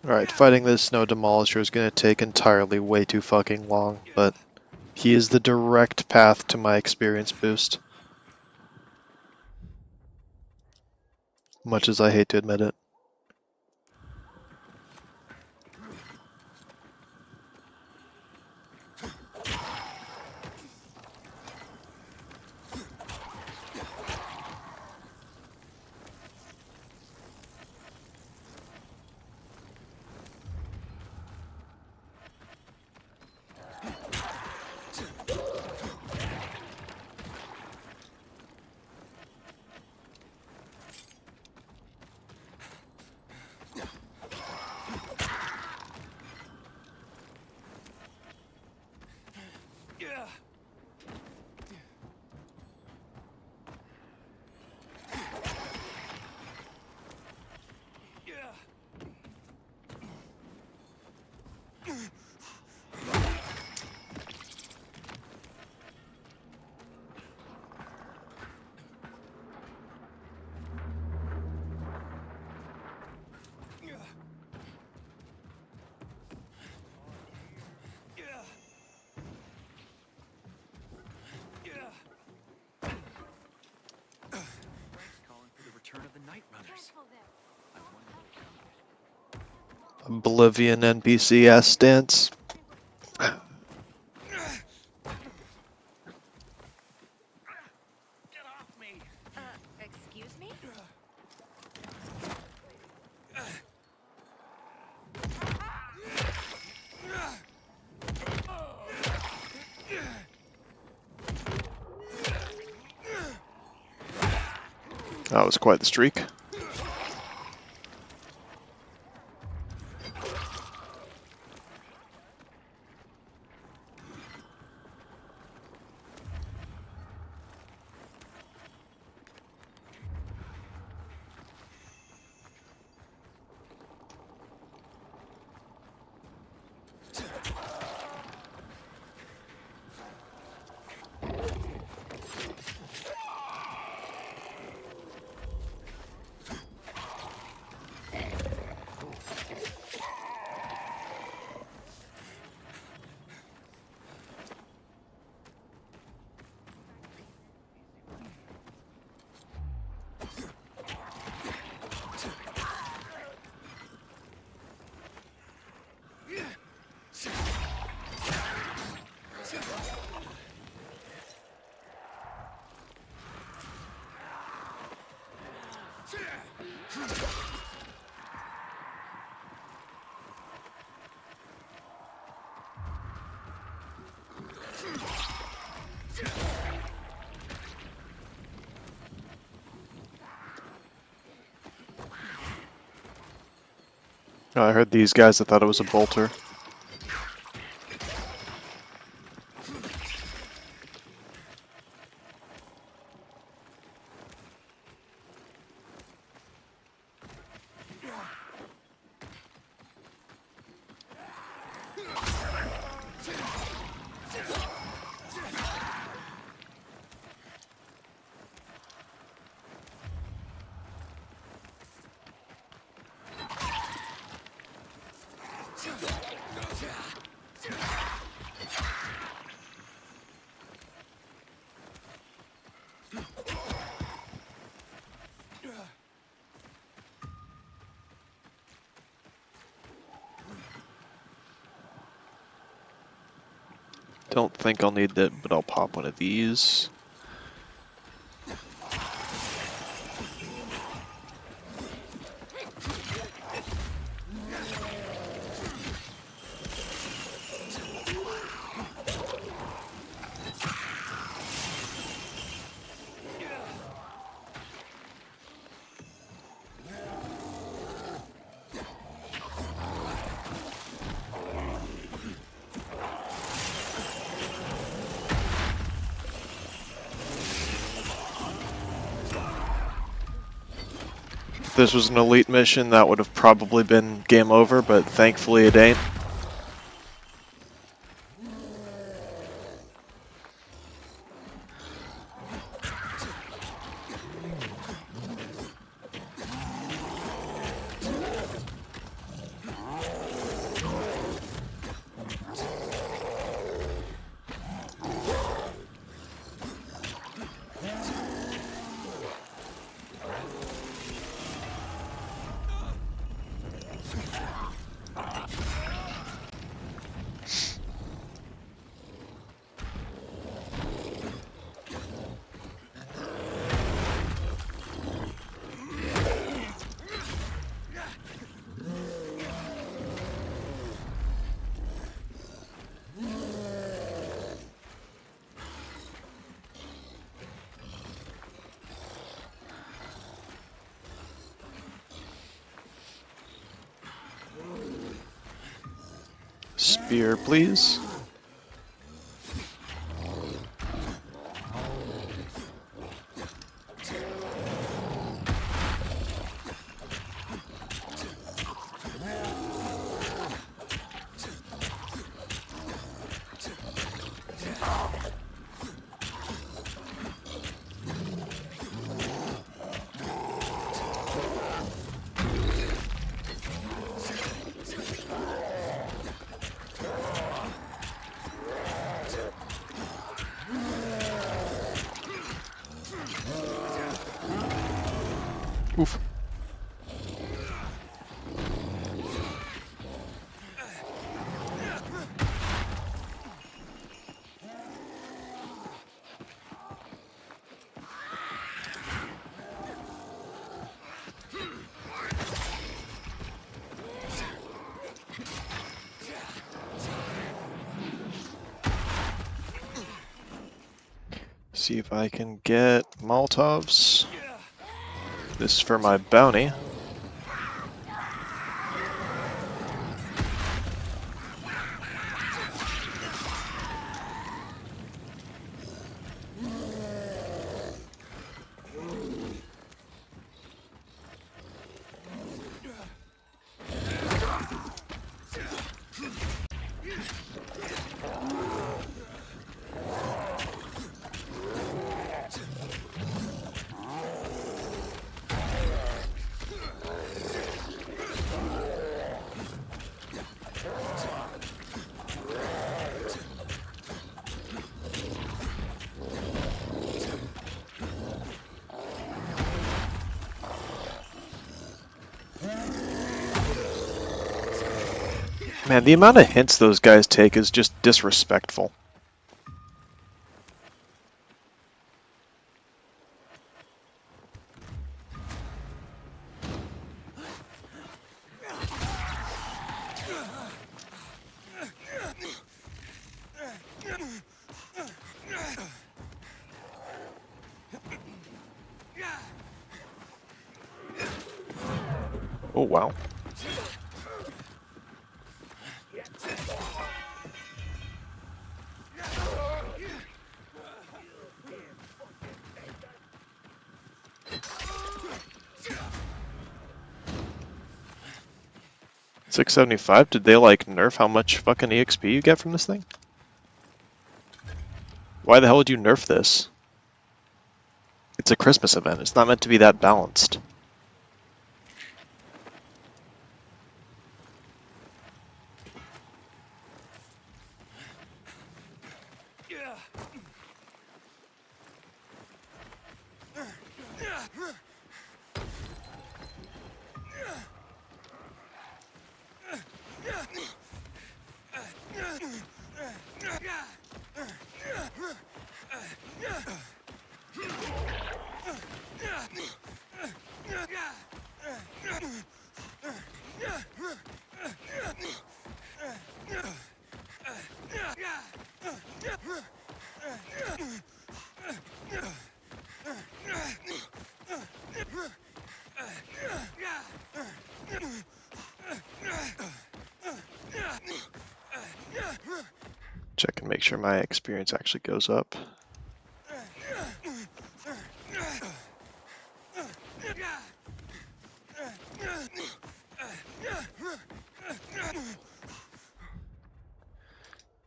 Alright, fighting this snow demolisher is going to take entirely way too fucking long, but he is the direct path to my experience boost. Much as I hate to admit it. Calling for the return of the Night Runners. Careful there. I wonder what accomplished. Oblivion NPC ass stance. Get off me! Excuse me? That was quite the streak. Oh, I heard these guys. I thought it was a bolter. Don't think I'll need that, but I'll pop one of these. If this was an elite mission, that would have probably been game over, but thankfully it ain't. Spear, please. Oof. See if I can get Molotovs. This is for my bounty. Man, the amount of hints those guys take is just disrespectful. Oh, wow. 675? Did they like nerf how much fucking EXP you get from this thing? Why the hell would you nerf this? It's a Christmas event. It's not meant to be that balanced. Check and make sure my experience actually goes up.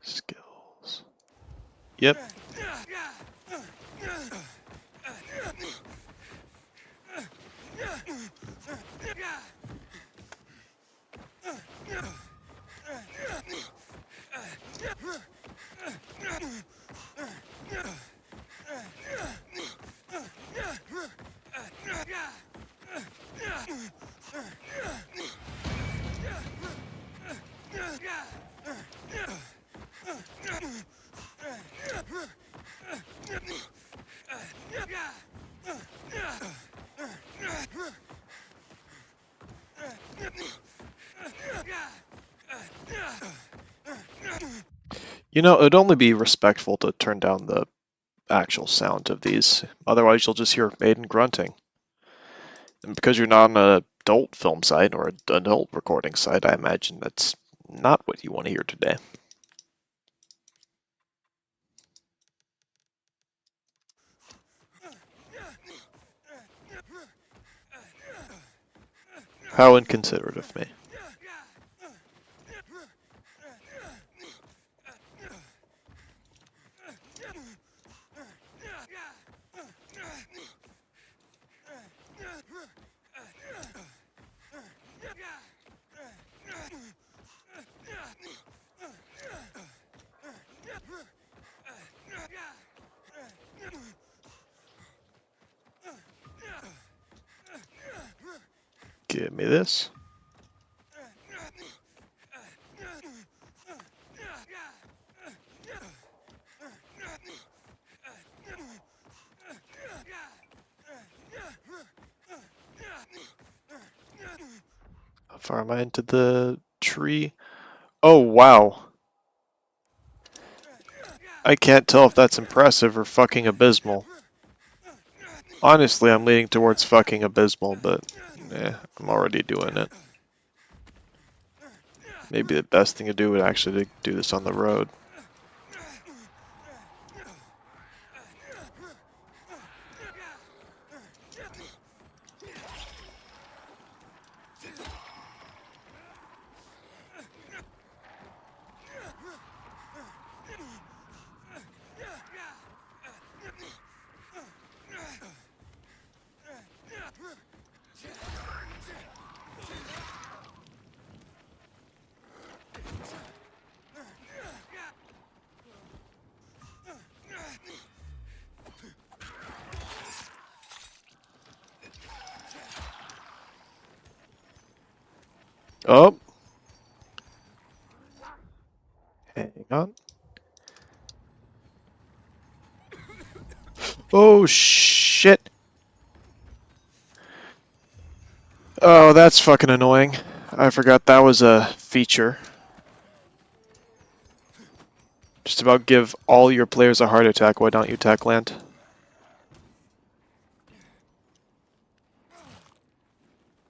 Skills. Yep. You know, it'd only be respectful to turn down the actual sound of these. Otherwise, you'll just hear maiden grunting. And because you're not on an adult film site or an adult recording site, I imagine that's not what you want to hear today. How inconsiderate of me. Give me this. How far am I into the tree? Oh, wow. I can't tell if that's impressive or fucking abysmal. Honestly, I'm leaning towards fucking abysmal, but I'm already doing it. Maybe the best thing to do would actually do this on the road. Oh! Hang on. Oh, shit! Oh, that's fucking annoying. I forgot that was a feature. Just about give all your players a heart attack, why don't you, Techland?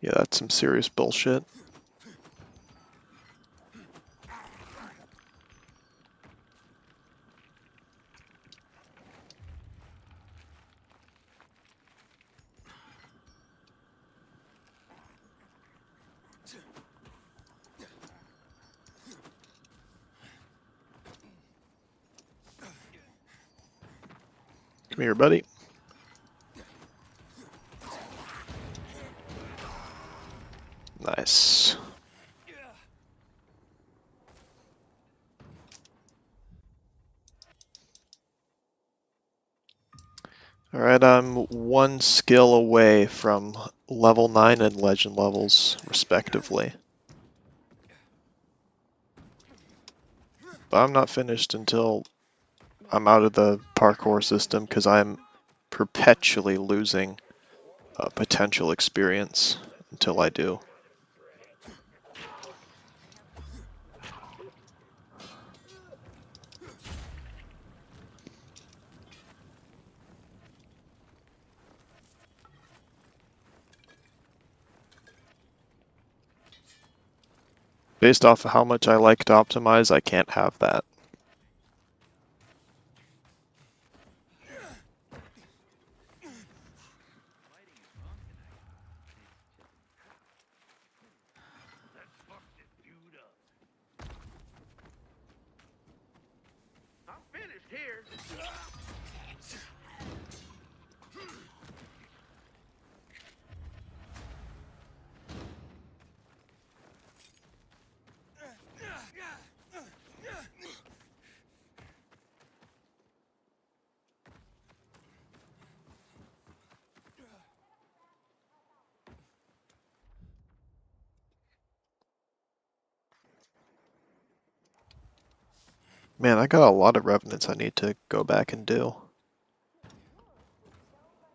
Yeah, that's some serious bullshit. Come here, buddy. Nice. Alright, I'm one skill away from level 9 and legend levels, respectively. But I'm not finished until I'm out of the parkour system, because I'm perpetually losing potential experience until I do. Based off of how much I like to optimize, I can't have that. Let's fuck this dude up. I'm finished here. Man, I got a lot of Revenants I need to go back and do.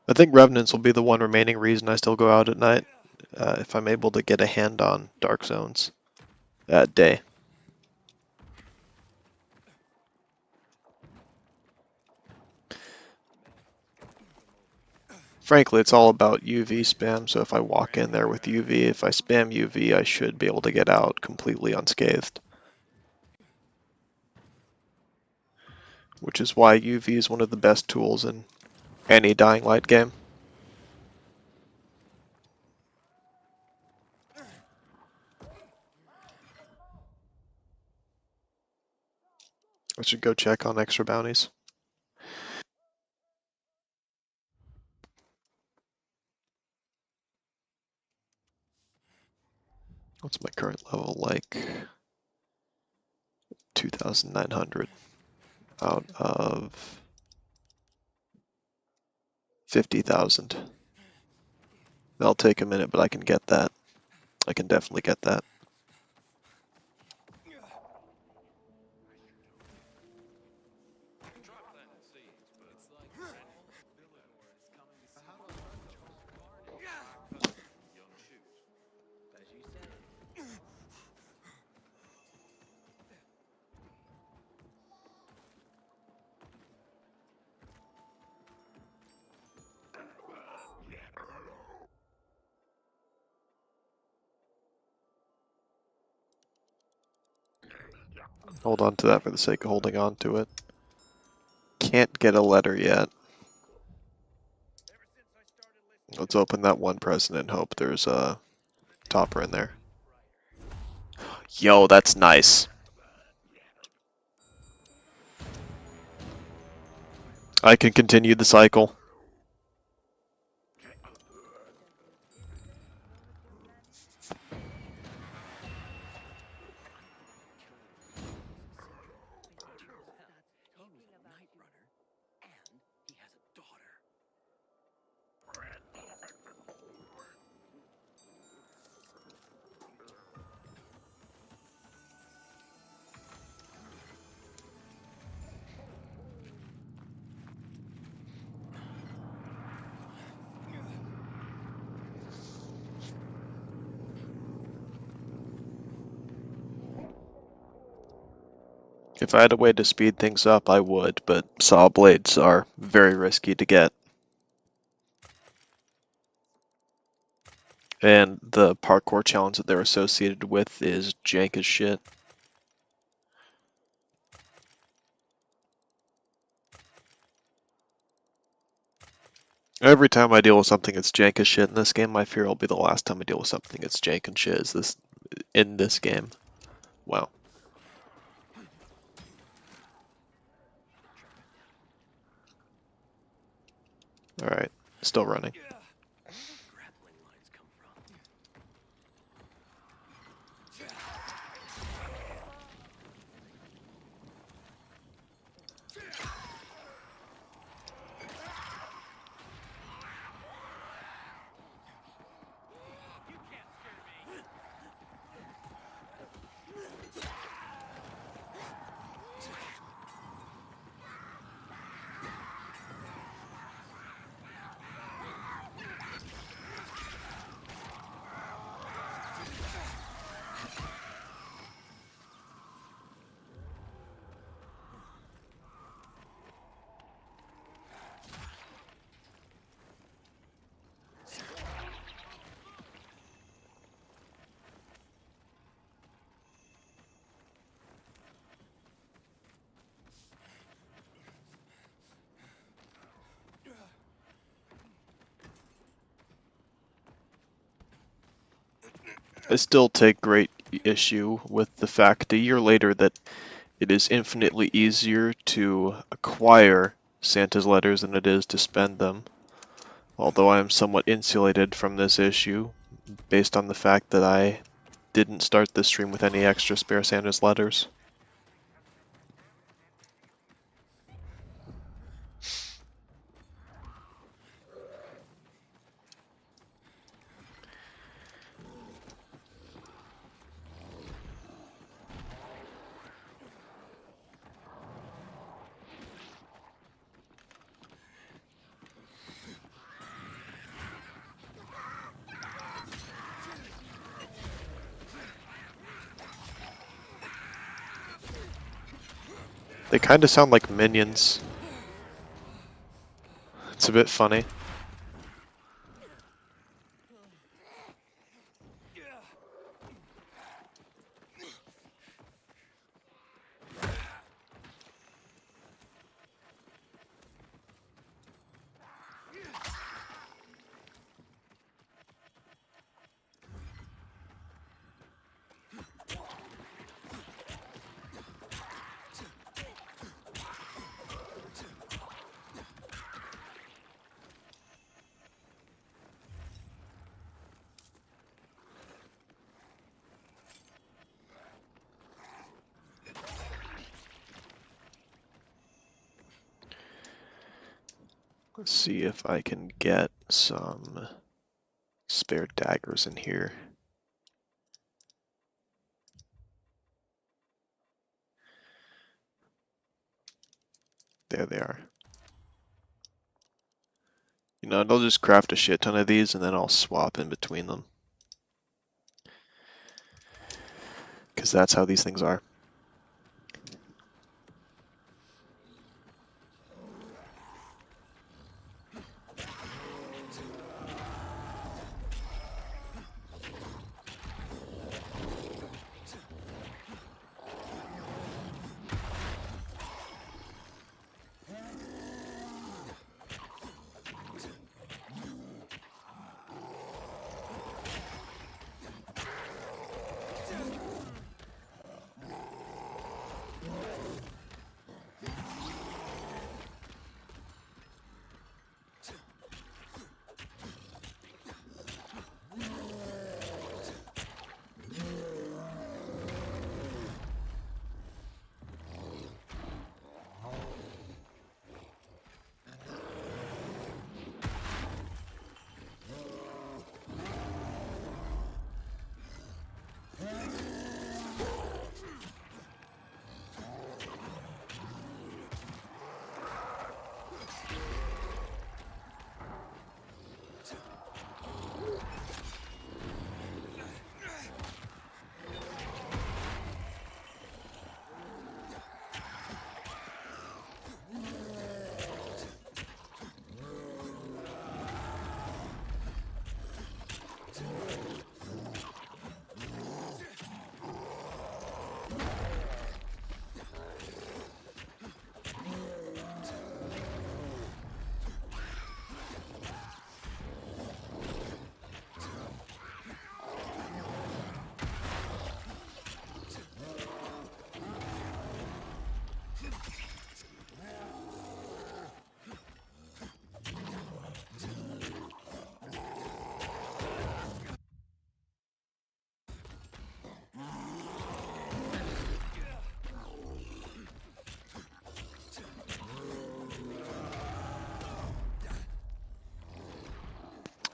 I think Revenants will be the one remaining reason I still go out at night, if I'm able to get a hand on Dark Zones at day. Frankly, it's all about UV spam, so if I walk in there with UV, if I spam UV, I should be able to get out completely unscathed. Which is why UV is one of the best tools in any Dying Light game. I should go check on extra bounties. What's my current level like? 2,900 out of 50,000. That'll take a minute, but I can get that. I can definitely get that. Hold on to that for the sake of holding on to it. Can't get a letter yet. Let's open that one present and hope there's a topper in there. Yo, that's nice. I can continue the cycle. If I had a way to speed things up, I would, but saw blades are very risky to get. And the parkour challenge that they're associated with is jank as shit. Every time I deal with something that's jank as shit in this game, I fear it'll be the last time I deal with something that's jank and shit in this game. Wow. Alright, still running. Where do those grappling lines come from? You can't scare me. I still take great issue with the fact a year later that it is infinitely easier to acquire Santa's letters than it is to spend them. Although I am somewhat insulated from this issue based on the fact that I didn't start this stream with any extra spare Santa's letters. They kind of sound like minions. It's a bit funny. Let's see if I can get some spare daggers in here. There they are. You know, I'll just craft a shit ton of these and then I'll swap in between them. Because that's how these things are.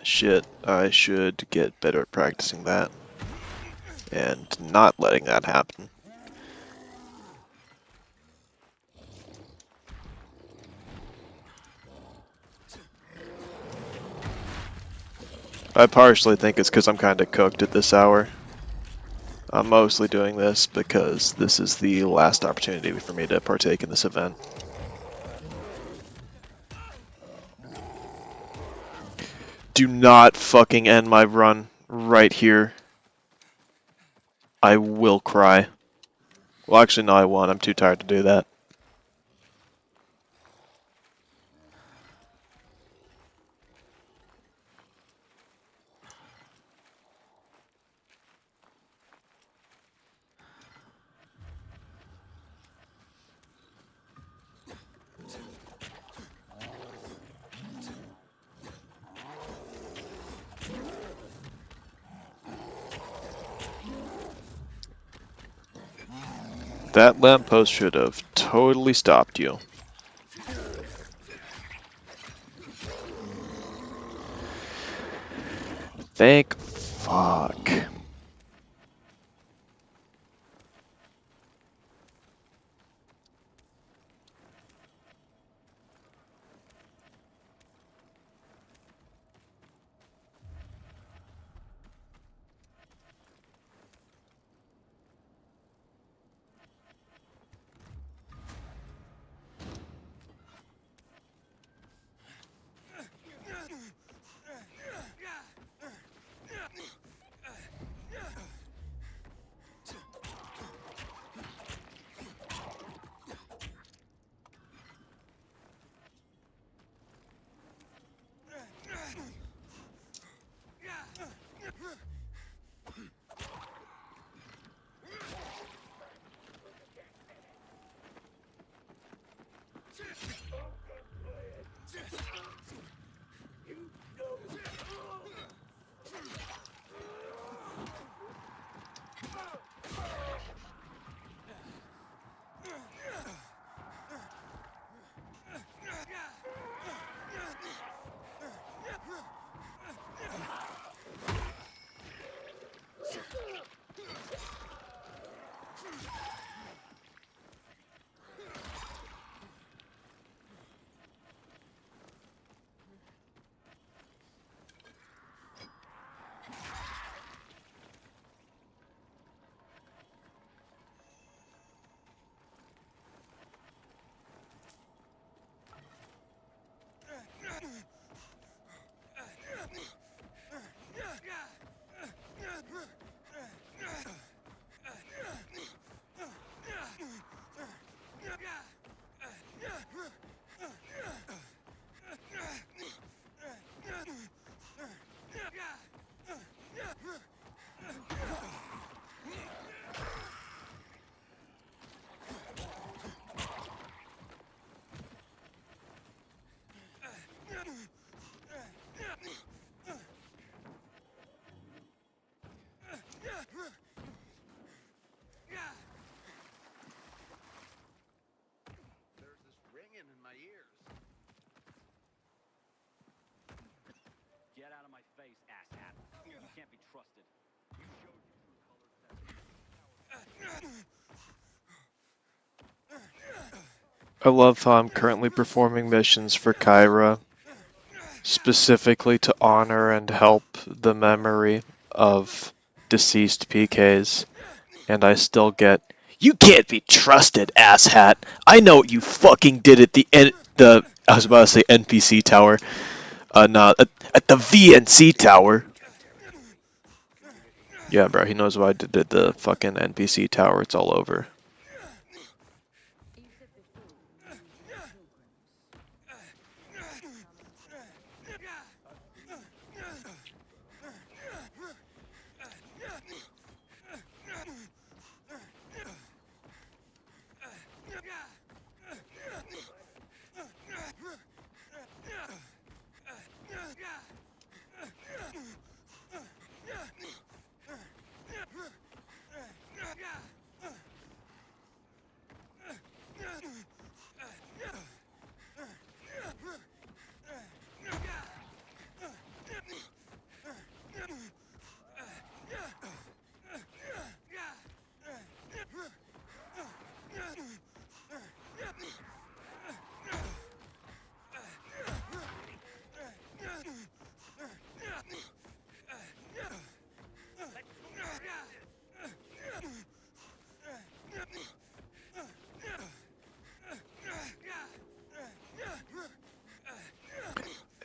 Shit, I should get better at practicing that. And not letting that happen. I partially think it's because I'm kinda cooked at this hour. I'm mostly doing this because this is the last opportunity for me to partake in this event. Do not fucking end my run right here. I will cry. Well, actually, no, I won't. I'm too tired to do that. That lamppost should have totally stopped you. Thank fuck. There's this ringing in my ears. Get out of my face, asshat. You can't be trusted. You showed your true colors. I love how I'm currently performing missions for Kyra, specifically to honor and help the memory of deceased PKs, and I still get, "You can't be trusted, asshat. I know what you fucking did at I was about to say NPC tower. No, at the VNC tower." Yeah, bro, he knows what I did at the fucking NPC tower. It's all over.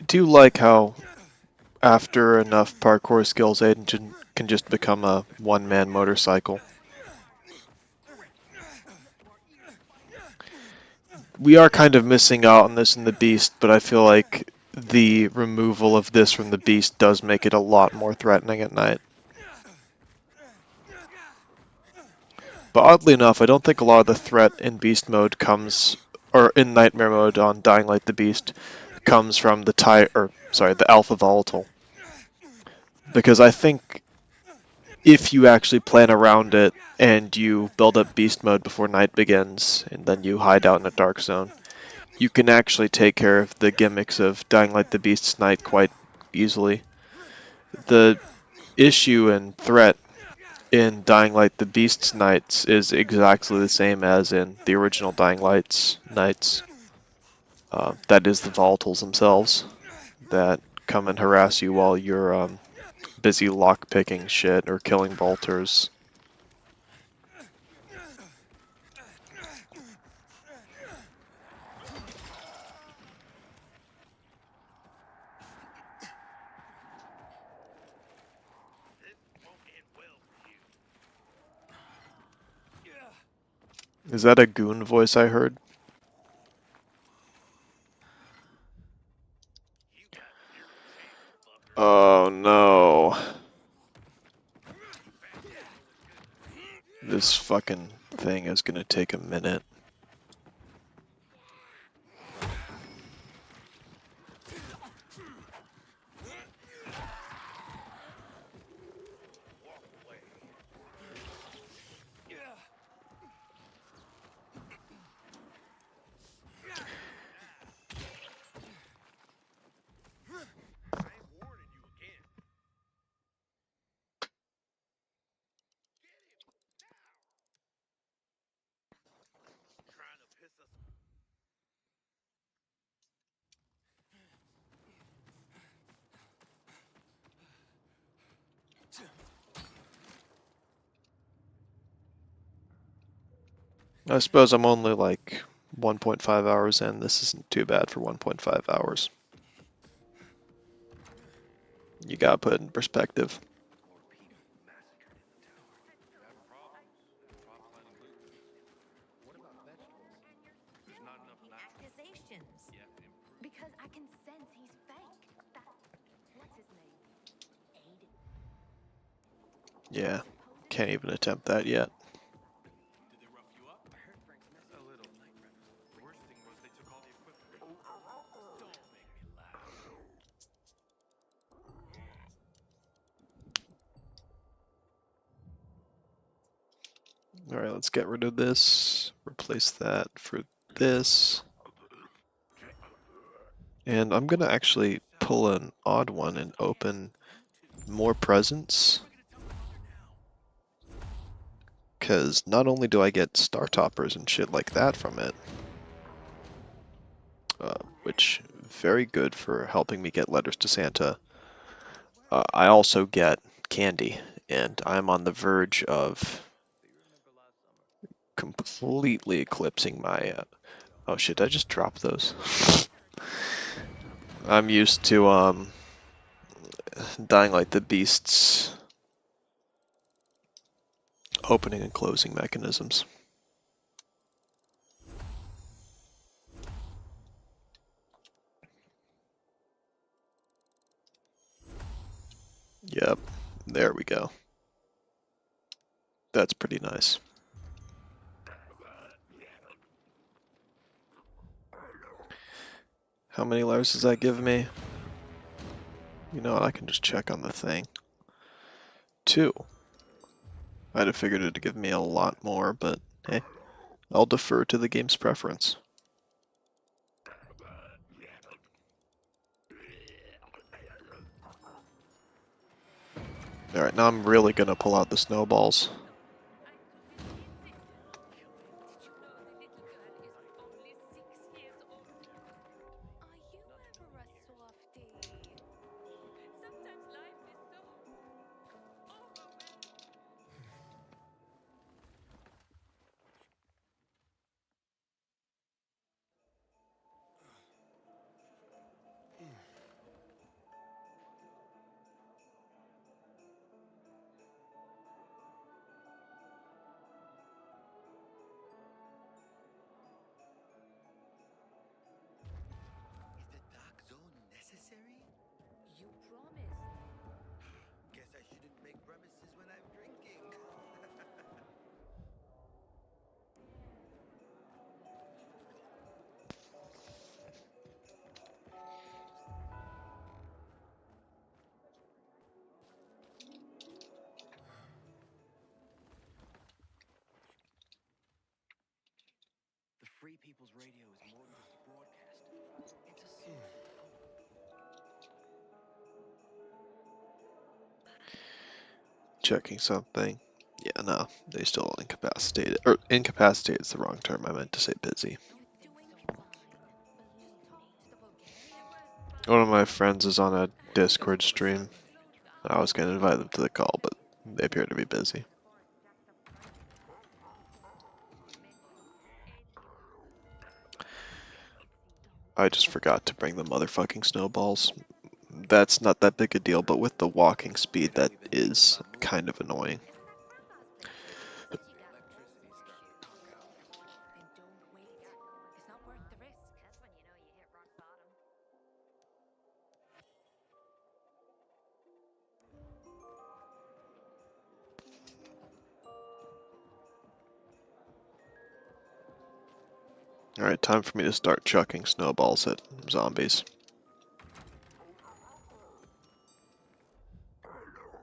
do like how after enough parkour skills, Aiden can just become a one-man motorcycle. We are kind of missing out on this in the Beast, but I feel like the removal of this from the Beast does make it a lot more threatening at night. But oddly enough, I don't think a lot of the threat in Beast mode comes, or in Nightmare mode on Dying Light the Beast, comes from the Alpha Volatile. Because I think if you actually plan around it and you build up Beast mode before night begins, and then you hide out in a dark zone, you can actually take care of the gimmicks of Dying Light the Beast's night quite easily. The issue and threat in Dying Light the Beast's nights is exactly the same as in the original Dying Light's nights. That is the volatiles themselves that come and harass you while you're busy lockpicking shit or killing bolters. Is that a goon voice I heard? Oh no. This fucking thing is gonna take a minute. I suppose I'm only like 1.5 hours in. This isn't too bad for 1.5 hours. You gotta put it in perspective. Accusations. Because I can sense he's fake. What's his name? Aiden. Yeah, can't even attempt that yet. Did they rough you up? A little. The worst thing was they took all the equipment. Don't make me laugh. Alright, let's get rid of this. Replace that for this. And I'm gonna actually pull an odd one and open more presents. Because not only do I get star toppers and shit like that from it, which very good for helping me get letters to Santa, I also get candy, and I'm on the verge of completely eclipsing my... oh shit, I just dropped those. I'm used to Dying Light the Beast's opening and closing mechanisms. Yep, there we go. That's pretty nice. How many letters does that give me? You know what, I can just check on the thing. 2. I'd have figured it'd give me a lot more, but hey, I'll defer to the game's preference. Alright, now I'm really gonna pull out the snowballs. people's radio is more than just a broadcast. It's a source of hope. Checking something. Yeah, no, they still incapacitated. Or incapacitated is the wrong term. I meant to say busy. You're doing fine. Believe me. One of my friends is on a Discord stream. I was going to invite them to the call, but they appear to be busy. I just forgot to bring the motherfucking snowballs. That's not that big a deal, but with the walking speed, that is kind of annoying. Electricity's starting to knock out. Then don't wait. It's not worth the risk. That's when you know you hit rock bottom. Alright, time for me to start chucking snowballs at zombies. Sometimes I wake up at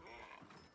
night and forget.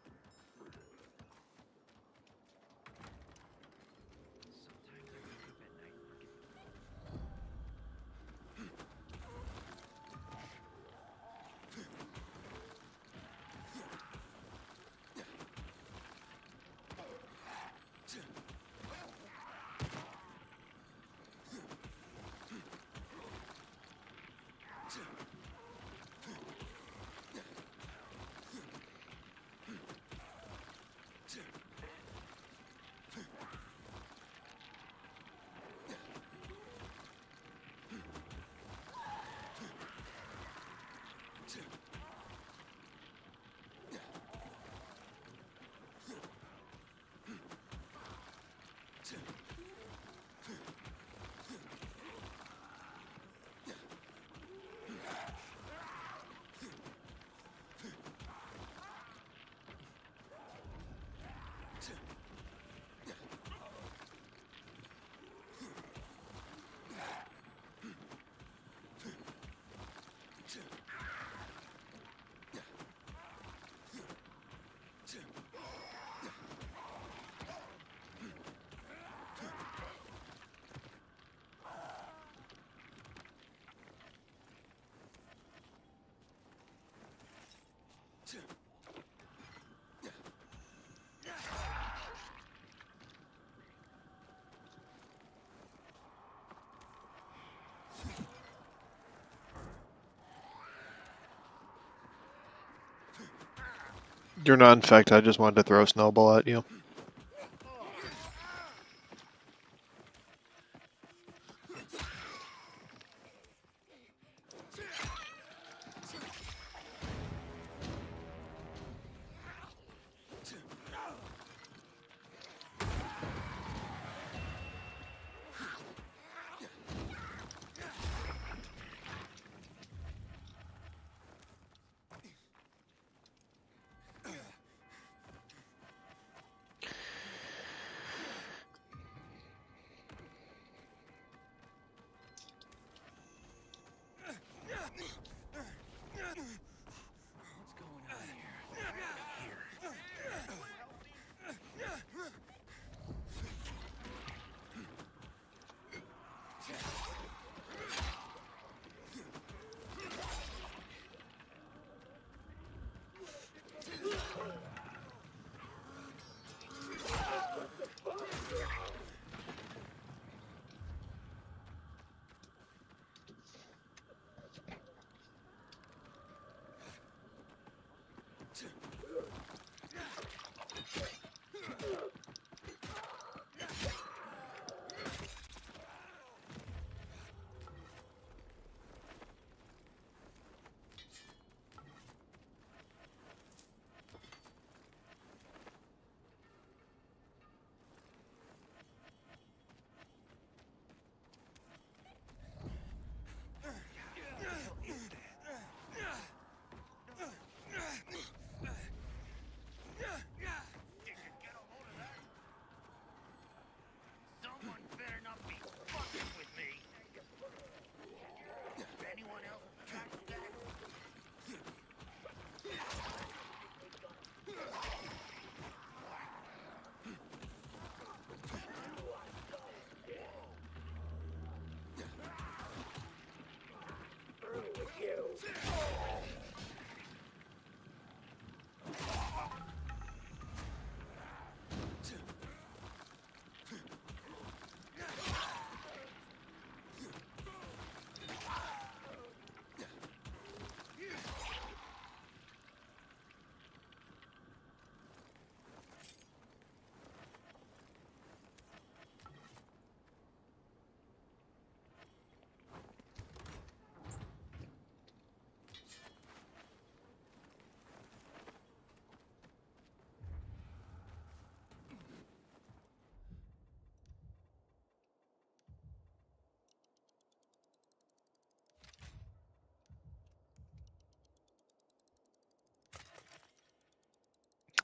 You're not infected, I just wanted to throw a snowball at you.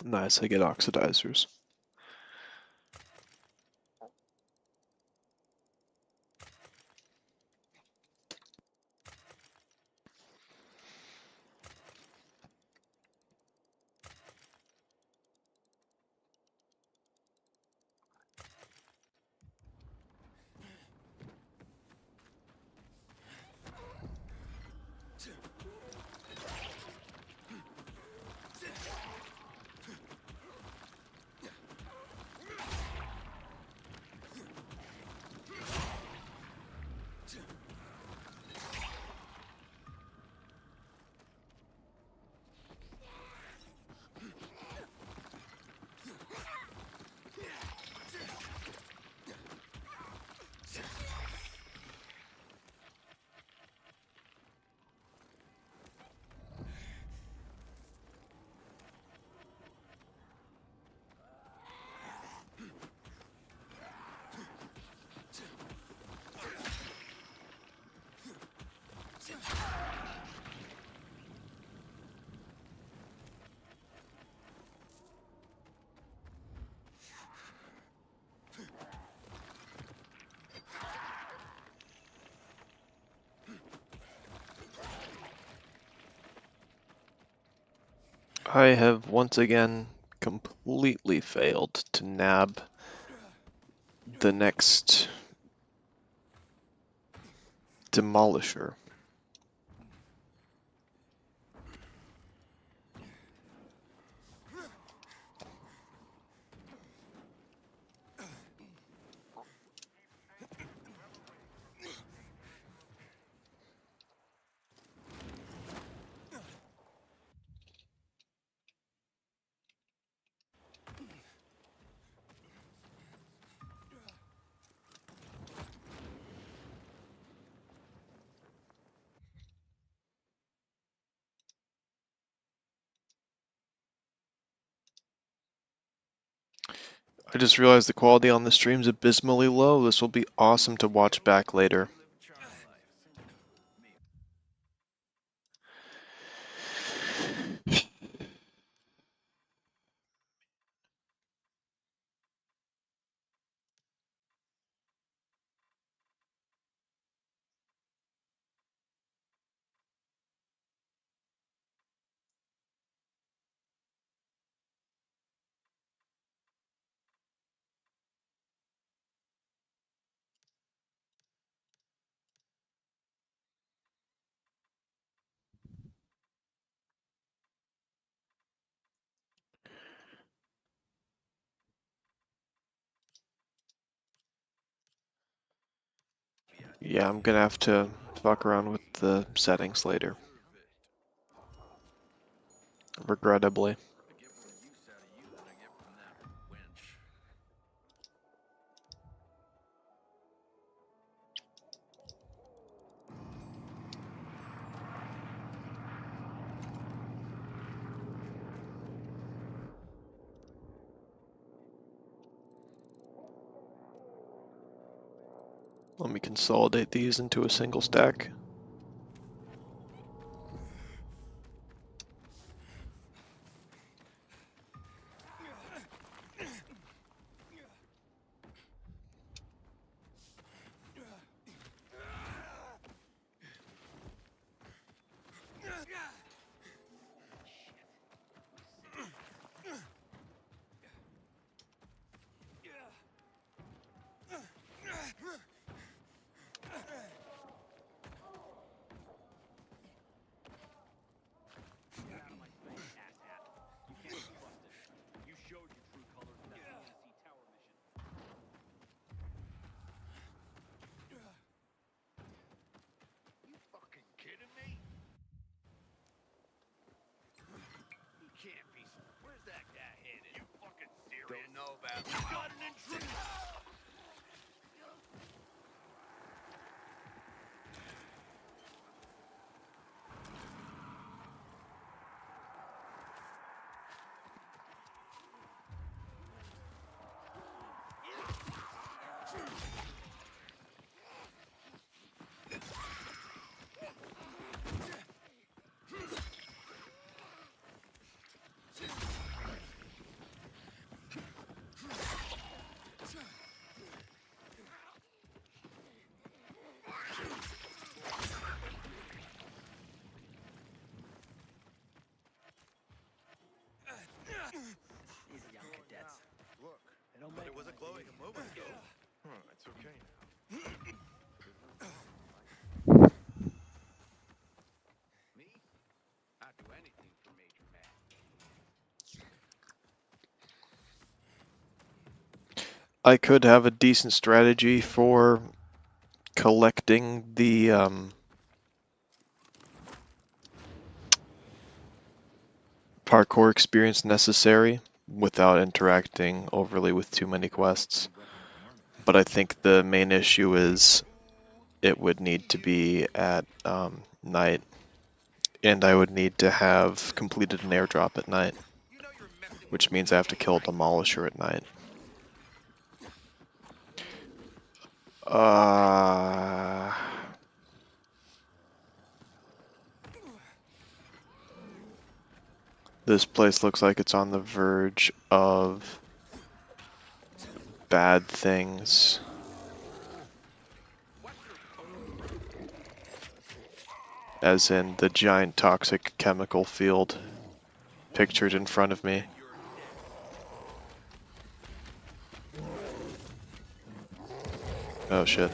Nice, I get oxidizers. I have once again completely failed to nab the next demolisher. I just realized the quality on the stream's abysmally low. This will be awesome to watch back later. Yeah, I'm gonna have to fuck around with the settings later. Regrettably. I get more use out of you than I get from that wench. Let me consolidate these into a single stack. But it wasn't glowing a moment ago. It's okay now. Me? I'd do anything for Major Matt. I could have a decent strategy for collecting the parkour experience necessary without interacting overly with too many quests. But I think the main issue is it would need to be at night, and I would need to have completed an airdrop at night, which means I have to kill a demolisher at night. This place looks like it's on the verge of bad things. As in the giant toxic chemical field pictured in front of me. Oh shit.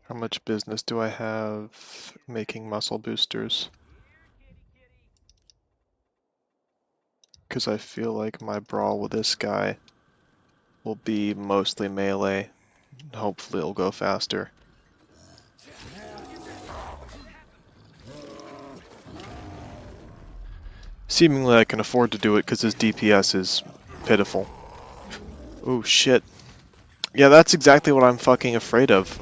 How much business do I have making muscle boosters? Because I feel like my brawl with this guy will be mostly melee. Hopefully it'll go faster. Seemingly I can afford to do it because his DPS is pitiful. Oh shit. Yeah, that's exactly what I'm fucking afraid of.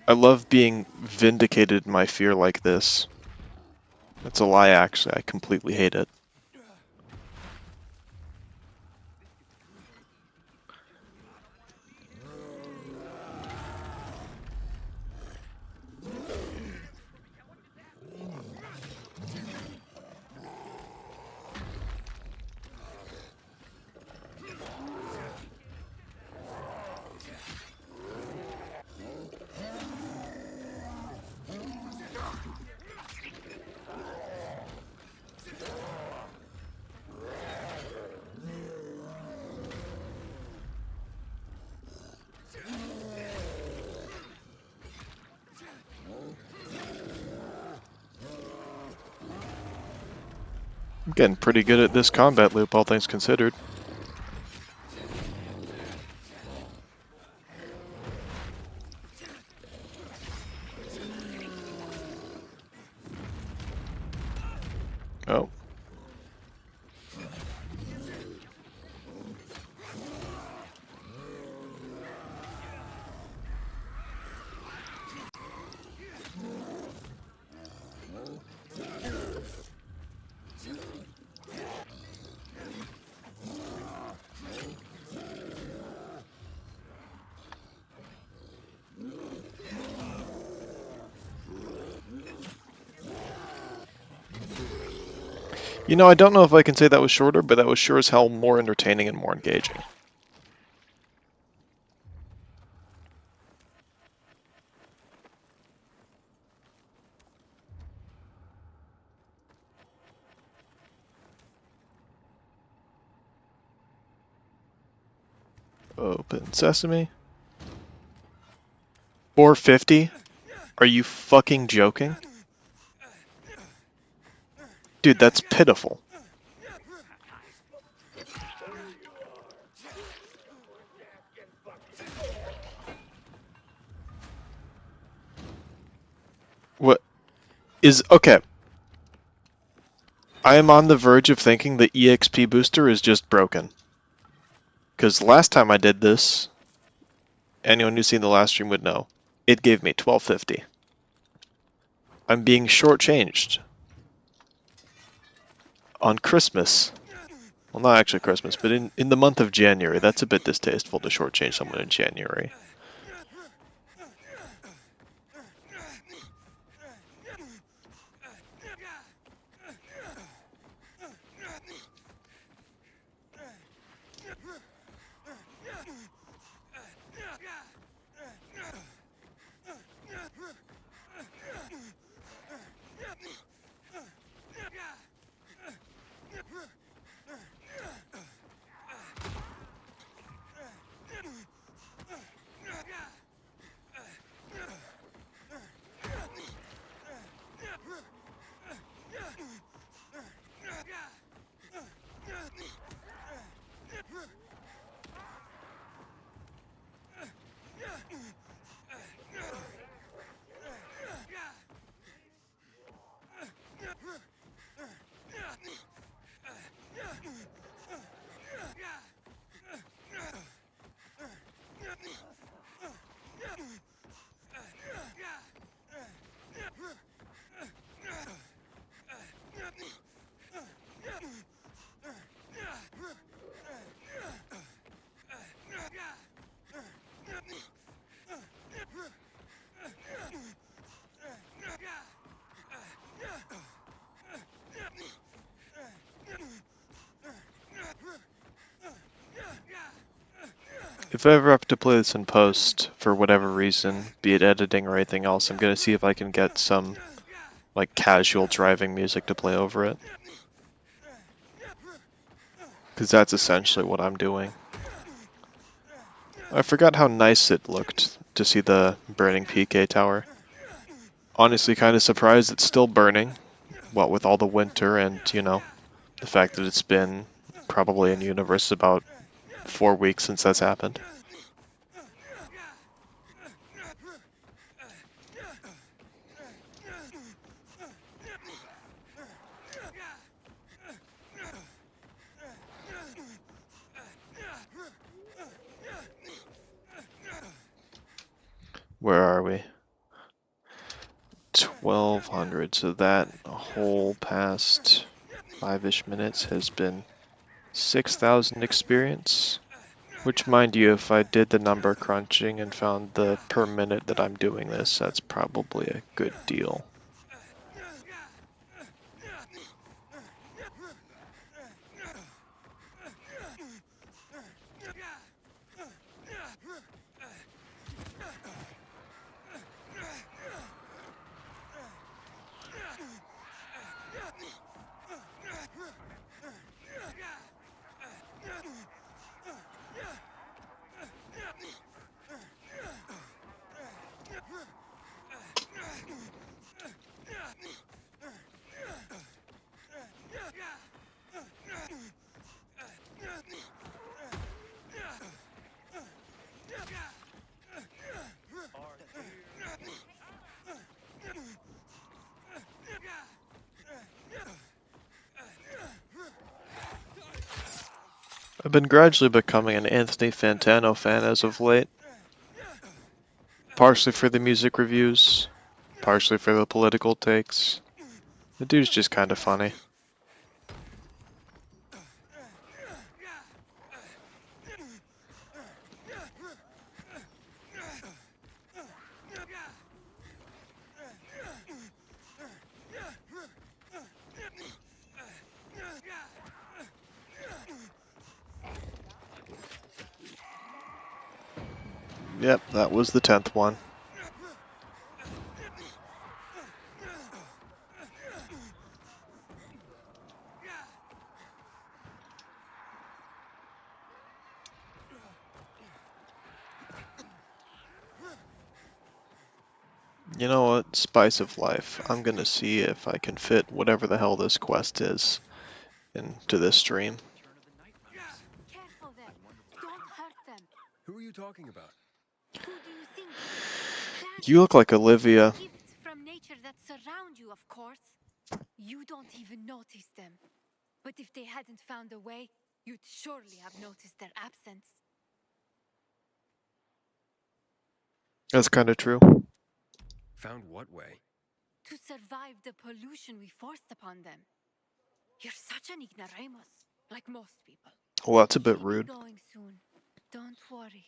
I love being vindicated in my fear like this. That's a lie, actually. I completely hate it. I'm getting pretty good at this combat loop, all things considered. Oh. You know, I don't know if I can say that was shorter, but that was sure as hell more entertaining and more engaging. Open sesame. 450? Are you fucking joking? Dude, that's pitiful. What is okay? I am on the verge of thinking the EXP booster is just broken. Because last time I did this, anyone who's seen the last stream would know, it gave me 1250. I'm being shortchanged. On Christmas. Well, not actually Christmas, but in the month of January. That's a bit distasteful to shortchange someone in January. If I ever have to play this in post, for whatever reason, be it editing or anything else, I'm gonna see if I can get some, like, casual driving music to play over it. Because that's essentially what I'm doing. I forgot how nice it looked to see the burning PK tower. Honestly, kind of surprised it's still burning, what with all the winter and, you know, the fact that it's been probably in universe about 4 weeks since that's happened. Where are we? 1200, so that whole past 5-ish minutes has been 6,000 experience. Which, mind you, if I did the number crunching and found the per minute that I'm doing this, that's probably a good deal. I've been gradually becoming an Anthony Fantano fan as of late. Partially for the music reviews, partially for the political takes. The dude's just kind of funny. Yep, that was the 10th one. You know what? Spice of life. I'm gonna see if I can fit whatever the hell this quest is into this stream. Careful there. Don't hurt them. Who are you talking about? Who do you think? Plants. You look like Olivia. Gifts from nature that surround you, of course. You don't even notice them. But if they hadn't found a way, you'd surely have noticed their absence. That's kind of true. Found what way? To survive the pollution we forced upon them. You're such an ignoramus, like most people. Well, that's a bit You'll be rude. going soon. Don't worry.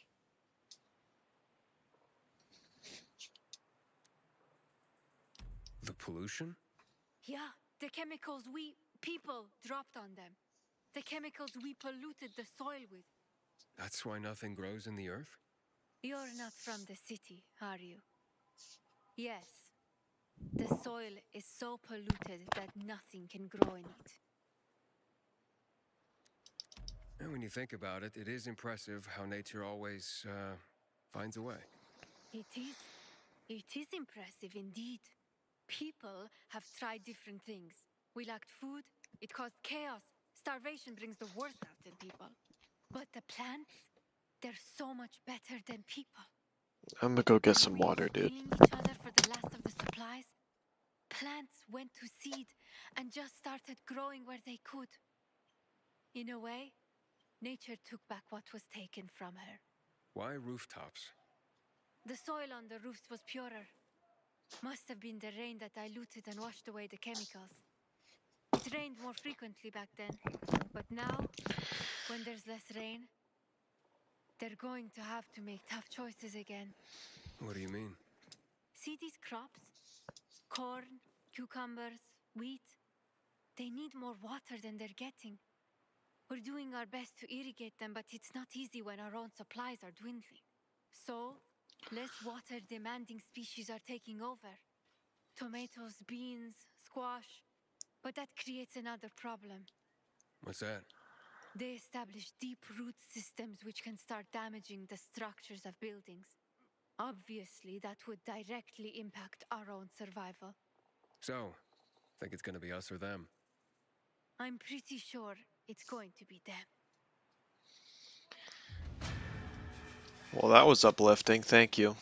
The pollution? Yeah, the chemicals we, people, dropped on them. The chemicals we polluted the soil with. That's why nothing grows in the earth? You're not from the city, are you? Yes. The soil is so polluted that nothing can grow in it. And when you think about it, it is impressive how nature always finds a way. It is. It is impressive indeed. People have tried different things. We lacked food. It caused chaos. Starvation brings the worst out in people. But the plants, they're so much better than people. I'm gonna go get When some we water, were dude. killing each other for the last of the supplies, plants went to seed and just started growing where they could. In a way, nature took back what was taken from her. Why rooftops? The soil on the roofs was purer. Must have been the rain that diluted and washed away the chemicals. It rained more frequently back then, but now, when there's less rain, they're going to have to make tough choices again. What do you mean? See these crops? Corn, cucumbers, wheat. They need more water than they're getting. We're doing our best to irrigate them, but it's not easy when our own supplies are dwindling. So, less water-demanding species are taking over. Tomatoes, beans, squash. But that creates another problem. What's that? They establish deep root systems which can start damaging the structures of buildings. Obviously, that would directly impact our own survival. So, think it's gonna be us or them? I'm pretty sure it's going to be them. Well, that was uplifting. Thank you.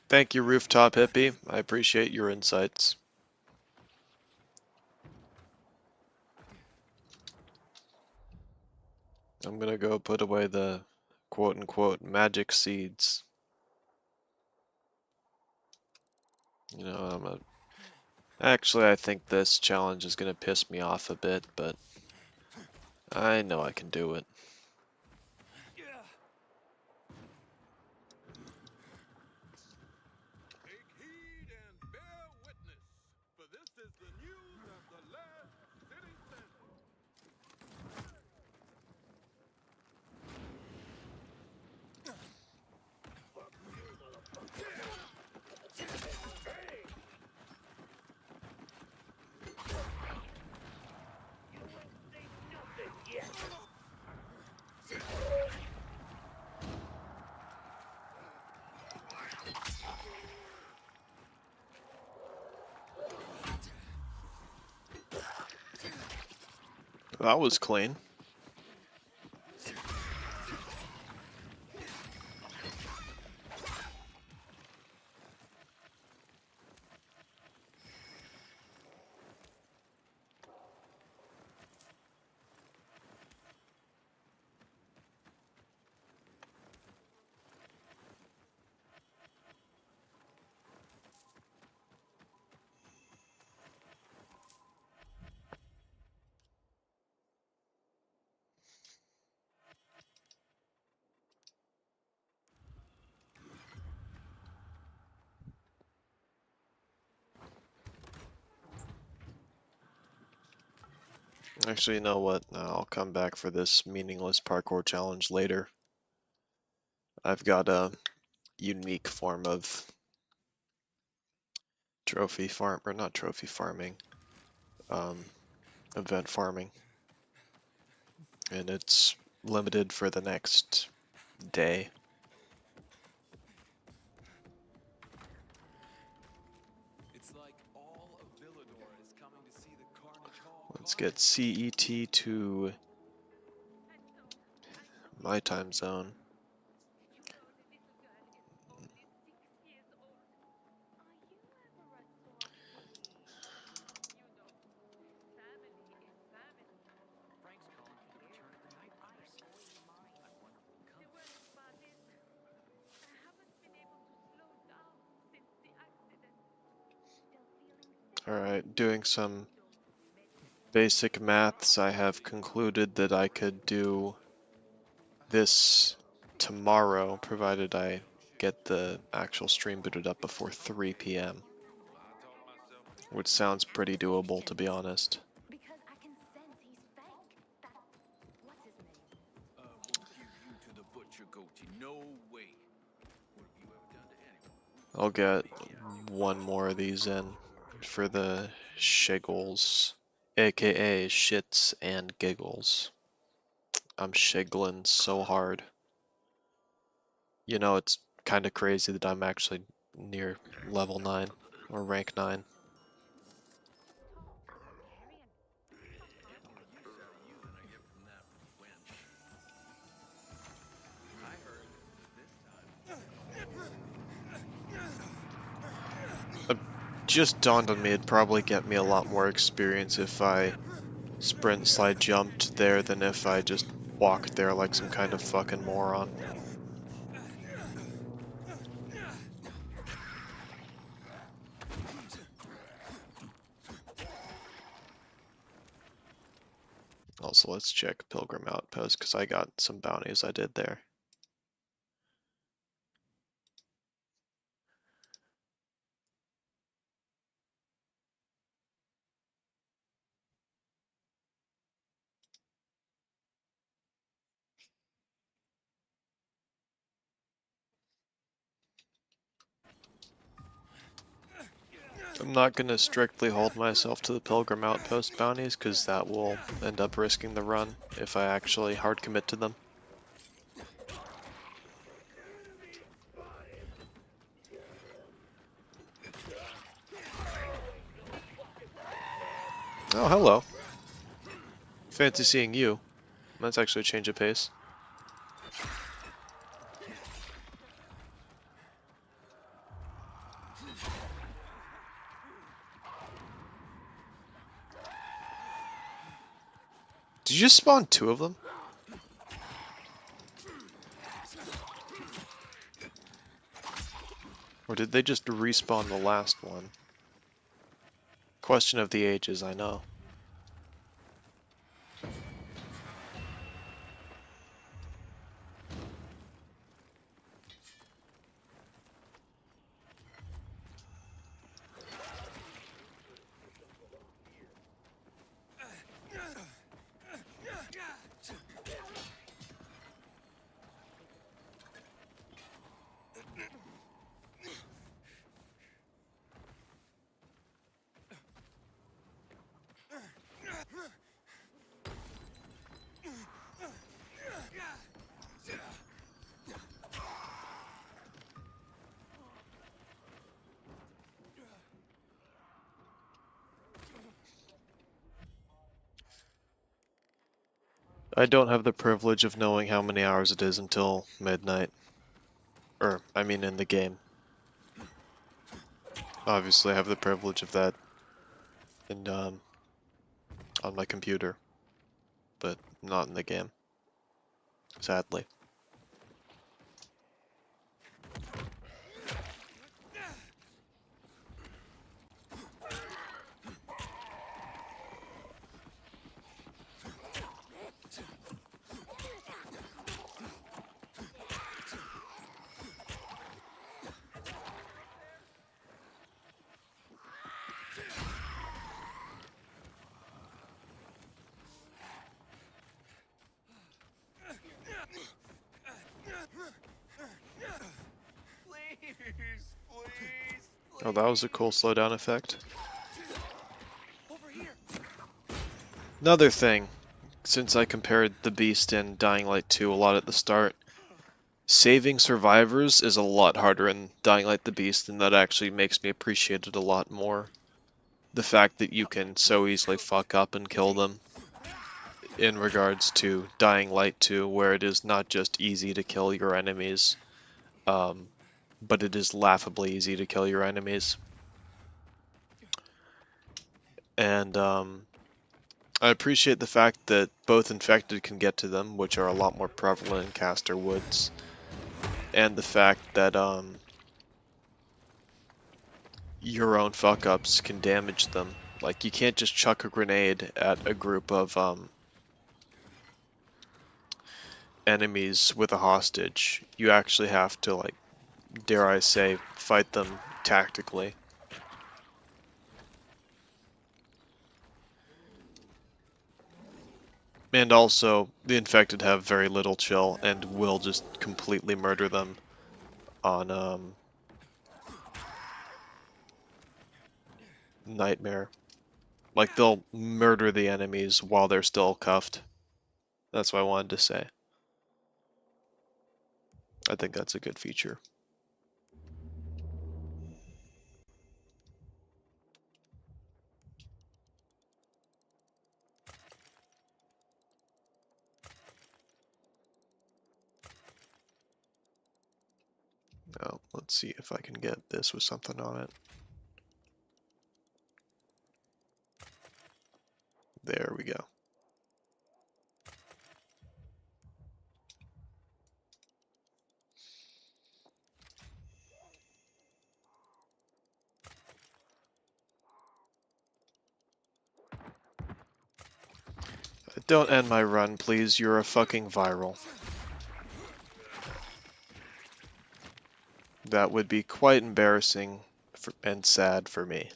Thank you, Rooftop Hippie. I appreciate your insights. I'm gonna go put away the quote-unquote magic seeds. You know, actually, I think this challenge is gonna piss me off a bit, but I know I can do it. Take heed and bear witness, for this is the news of the last city center. That was clean. Actually, you know what? I'll come back for this meaningless parkour challenge later. I've got a unique form of trophy farm, or not trophy farming, event farming. And it's limited for the next day. It's like all of Villador is coming to see the Carnage Hall. Let's get CET to my time zone. Frank's calling for the return of the night runners. I wonder what'll come. Alright, doing some basic maths, I have concluded that I could do this tomorrow, provided I get the actual stream booted up before 3 p.m. Which sounds pretty doable, to be honest. Because I can sense he's fake. That... what's his name? Won't give you to the butcher goatee. No way. What have you ever done to anyone? I'll get one more of these in for the shiggles, aka shits and giggles. I'm shiggling so hard. You know, it's kind of crazy that I'm actually near level 9 or rank 9. It just dawned on me it'd probably get me a lot more experience if I sprint, slide, jumped there than if I just walked there like some kind of fucking moron. Also, let's check Pilgrim Outpost, because I got some bounties I did there. I'm not going to strictly hold myself to the Pilgrim Outpost bounties, because that will end up risking the run if I actually hard commit to them. Oh, hello. Fancy seeing you. That's actually a change of pace. Did you just spawn 2 of them? Or did they just respawn the last one? Question of the ages, I know. I don't have the privilege of knowing how many hours it is until midnight. I mean in the game. Obviously I have the privilege of that on my computer, but not in the game, sadly. Oh, that was a cool slowdown effect. Another thing, since I compared the Beast and Dying Light 2 a lot at the start, saving survivors is a lot harder in Dying Light the Beast, and that actually makes me appreciate it a lot more. The fact that you can so easily fuck up and kill them in regards to Dying Light 2, where it is not just easy to kill your enemies, but it is laughably easy to kill your enemies. And I appreciate the fact that both infected can get to them, which are a lot more prevalent in Castor Woods, and the fact that your own fuck-ups can damage them. Like, you can't just chuck a grenade at a group of enemies with a hostage. You actually have to, like, dare I say, fight them tactically. And also, the infected have very little chill and will just completely murder them on Nightmare. Like, they'll murder the enemies while they're still cuffed. That's what I wanted to say. I think that's a good feature. Now, let's see if I can get this with something on it. There we go. Don't end my run, please. You're a fucking viral. That would be quite embarrassing and sad for me.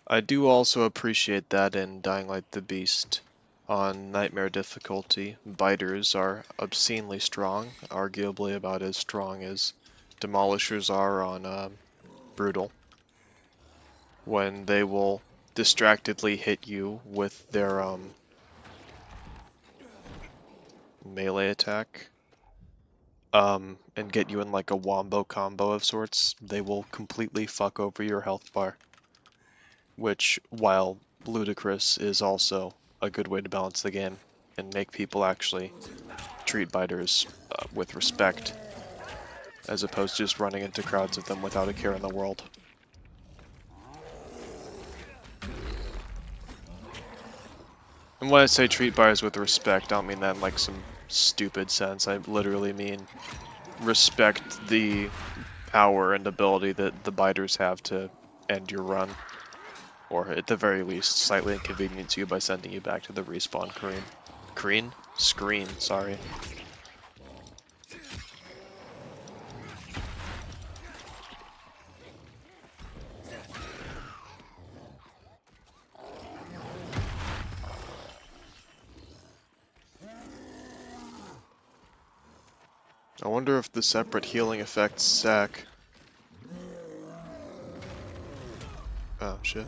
I do also appreciate that in Dying Light the Beast, on Nightmare difficulty, biters are obscenely strong, arguably about as strong as demolishers are on brutal, when they will distractedly hit you with their melee attack, and get you in like a wombo combo of sorts. They will completely fuck over your health bar, which, while ludicrous, is also a good way to balance the game and make people actually treat biters with respect, as opposed to just running into crowds of them without a care in the world. And when I say treat biters with respect, I don't mean that in like some stupid sense. I literally mean respect the power and ability that the biters have to end your run, or at the very least slightly inconvenience you by sending you back to the respawn screen, sorry. I wonder if the separate healing effects sack. Oh shit.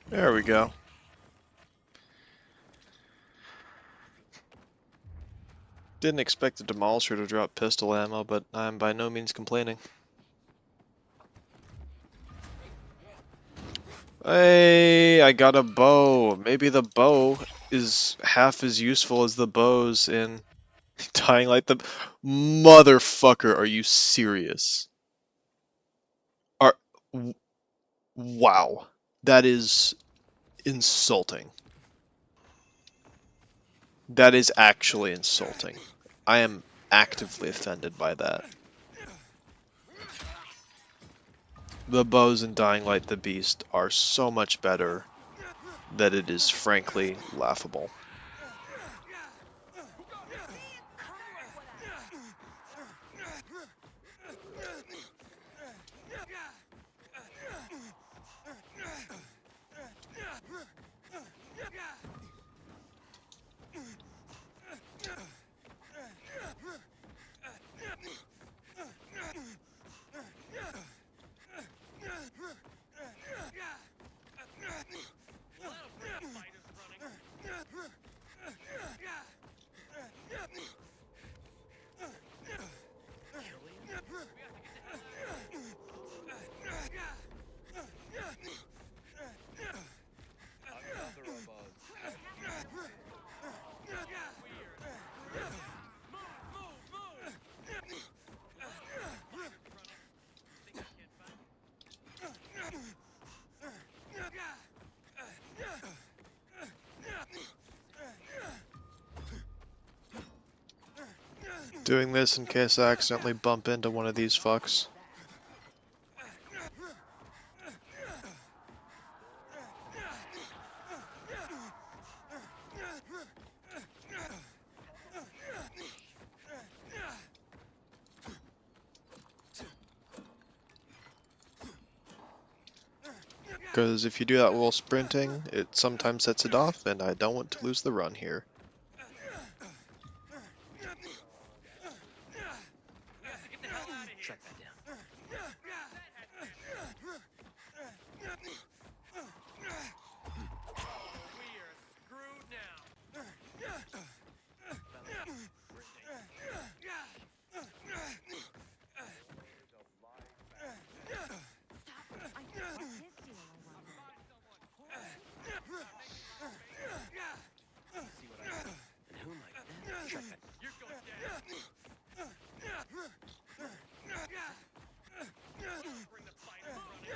There we go. Didn't expect the Demolisher to drop pistol ammo, but I'm by no means complaining. Hey, I got a bow. Maybe the bow is half as useful as the bows in Dying Light. The motherfucker, are you serious? Wow, that is insulting. That is actually insulting. I am actively offended by that. The bows in Dying Light the Beast are so much better that it is frankly laughable. Doing this in case I accidentally bump into one of these fucks. Because if you do that while sprinting, it sometimes sets it off, and I don't want to lose the run here. Get the hell out of here. Track that down. We are screwed now. See what I got. And who like that? Track that. You're going down. Bring the fight in front of you.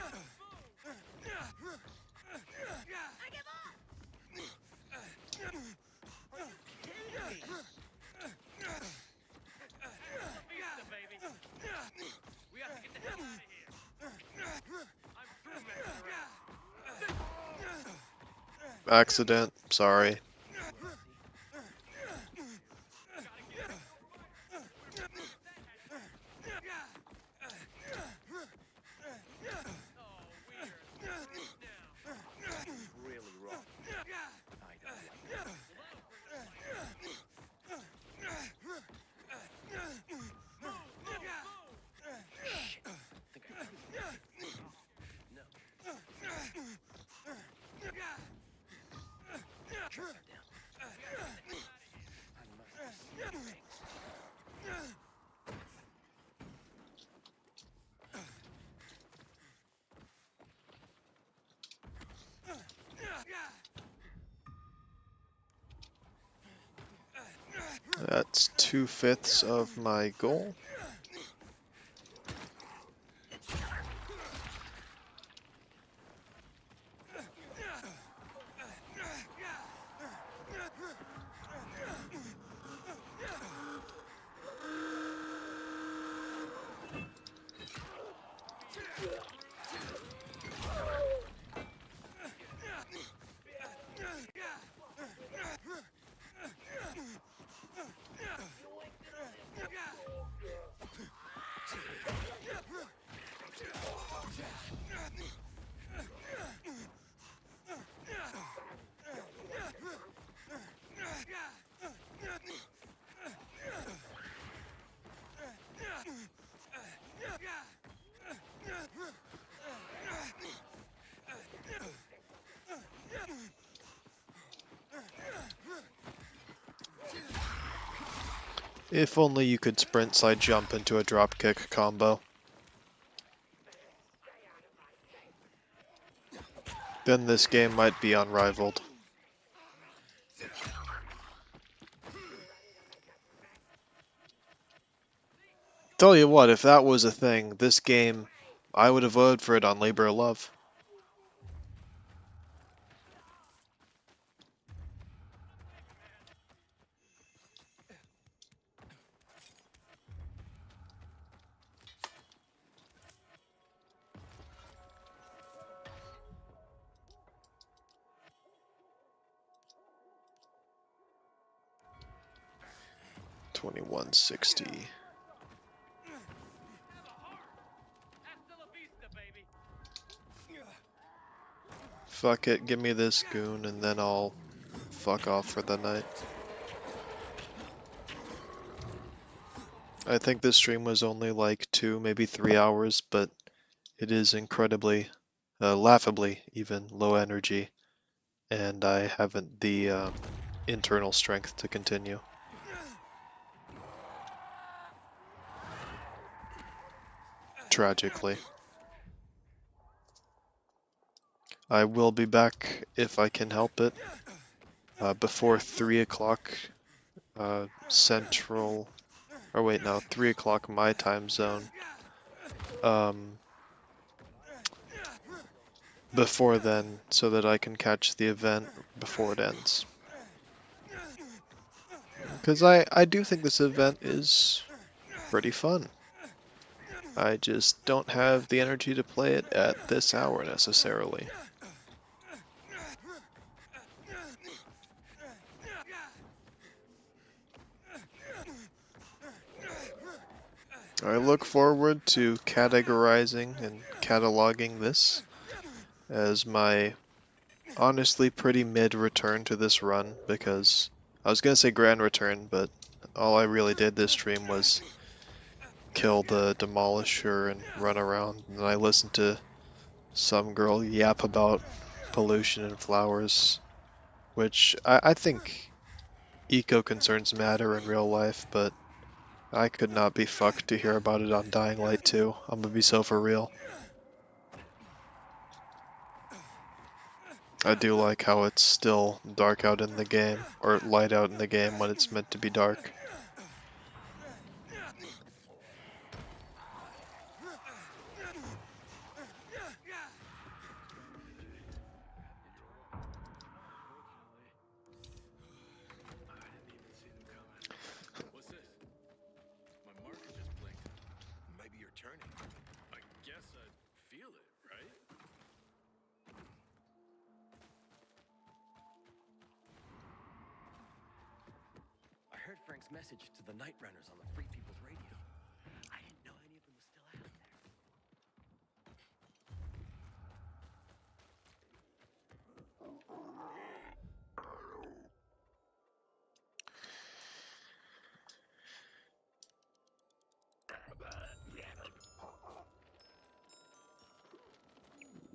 Pizza, baby. We have to get the hell out of here. I'm through messing around. Accident, sorry. Really wrong. I don't like that. Shit. Think I no. Track that down. I must have seen things. That's 2/5 of my goal. If only you could sprint side jump into a drop kick combo. Then this game might be unrivaled. Tell you what, if that was a thing, this game, I would have voted for it on Labor of Love. $21.60. Fuck it, give me this goon and then I'll fuck off for the night. I think this stream was only like 2, maybe 3 hours, but it is incredibly, laughably even, low energy, and I haven't the internal strength to continue. Tragically. I will be back if I can help it before 3 o'clock Central, or wait, no, 3 o'clock my time zone. Before then, so that I can catch the event before it ends. Because I do think this event is pretty fun. I just don't have the energy to play it at this hour necessarily. I look forward to categorizing and cataloging this as my honestly pretty mid return to this run, because I was gonna say grand return, but all I really did this stream was kill the demolisher and run around, and I listened to some girl yap about pollution and flowers, which I think eco concerns matter in real life, but I could not be fucked to hear about it on Dying Light 2. I'm gonna be so for real. I do like how it's still dark out in the game, or light out in the game when it's meant to be dark. I didn't even see them coming. What's this? My marker just blinked. Maybe you're turning. I guess I feel it, right? I heard Frank's message to the Night Runners on the Free People's Radio. I didn't know any of them were still out there.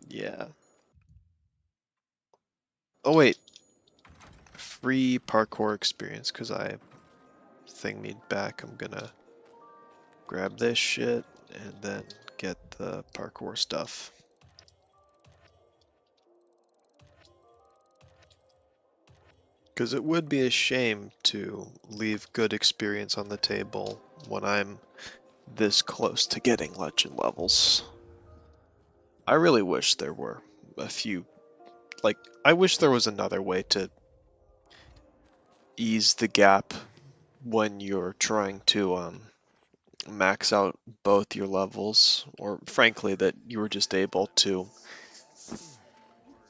Yeah. Oh wait. Free parkour experience, because I thinged back. I'm gonna grab this shit and then get the parkour stuff. Because it would be a shame to leave good experience on the table when I'm this close to getting legend levels. I really wish there were a few, like, I wish there was another way to ease the gap when you're trying to max out both your levels, or frankly, that you were just able to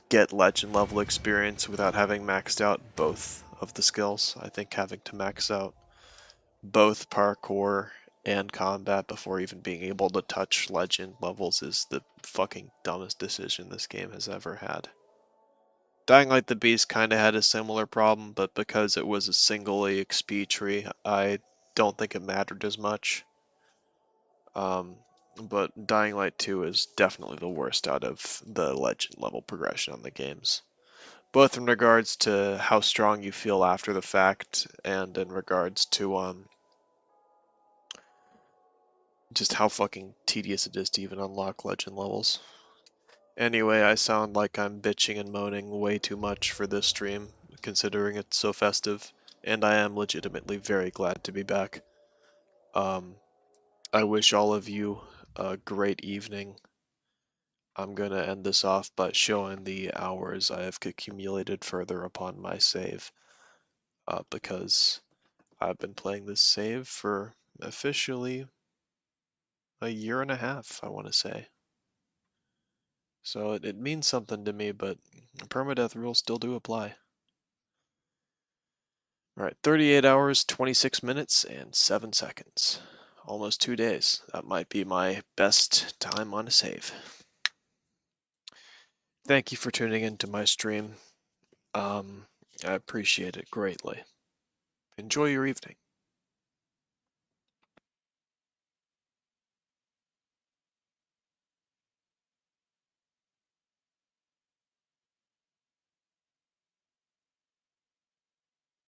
get legend level experience without having maxed out both of the skills. I think having to max out both parkour and combat before even being able to touch legend levels is the fucking dumbest decision this game has ever had. Dying Light the Beast kinda had a similar problem, but because it was a single EXP tree, I don't think it mattered as much. But Dying Light 2 is definitely the worst out of the legend level progression on the games. Both in regards to how strong you feel after the fact, and in regards to just how fucking tedious it is to even unlock legend levels. Anyway, I sound like I'm bitching and moaning way too much for this stream, considering it's so festive, and I am legitimately very glad to be back. I wish all of you a great evening. I'm gonna end this off by showing the hours I have accumulated further upon my save, because I've been playing this save for officially a year and a half, I want to say. So it means something to me, but permadeath rules still do apply. Alright, 38 hours, 26 minutes, and 7 seconds. Almost 2 days. That might be my best time on a save. Thank you for tuning into my stream. I appreciate it greatly. Enjoy your evening.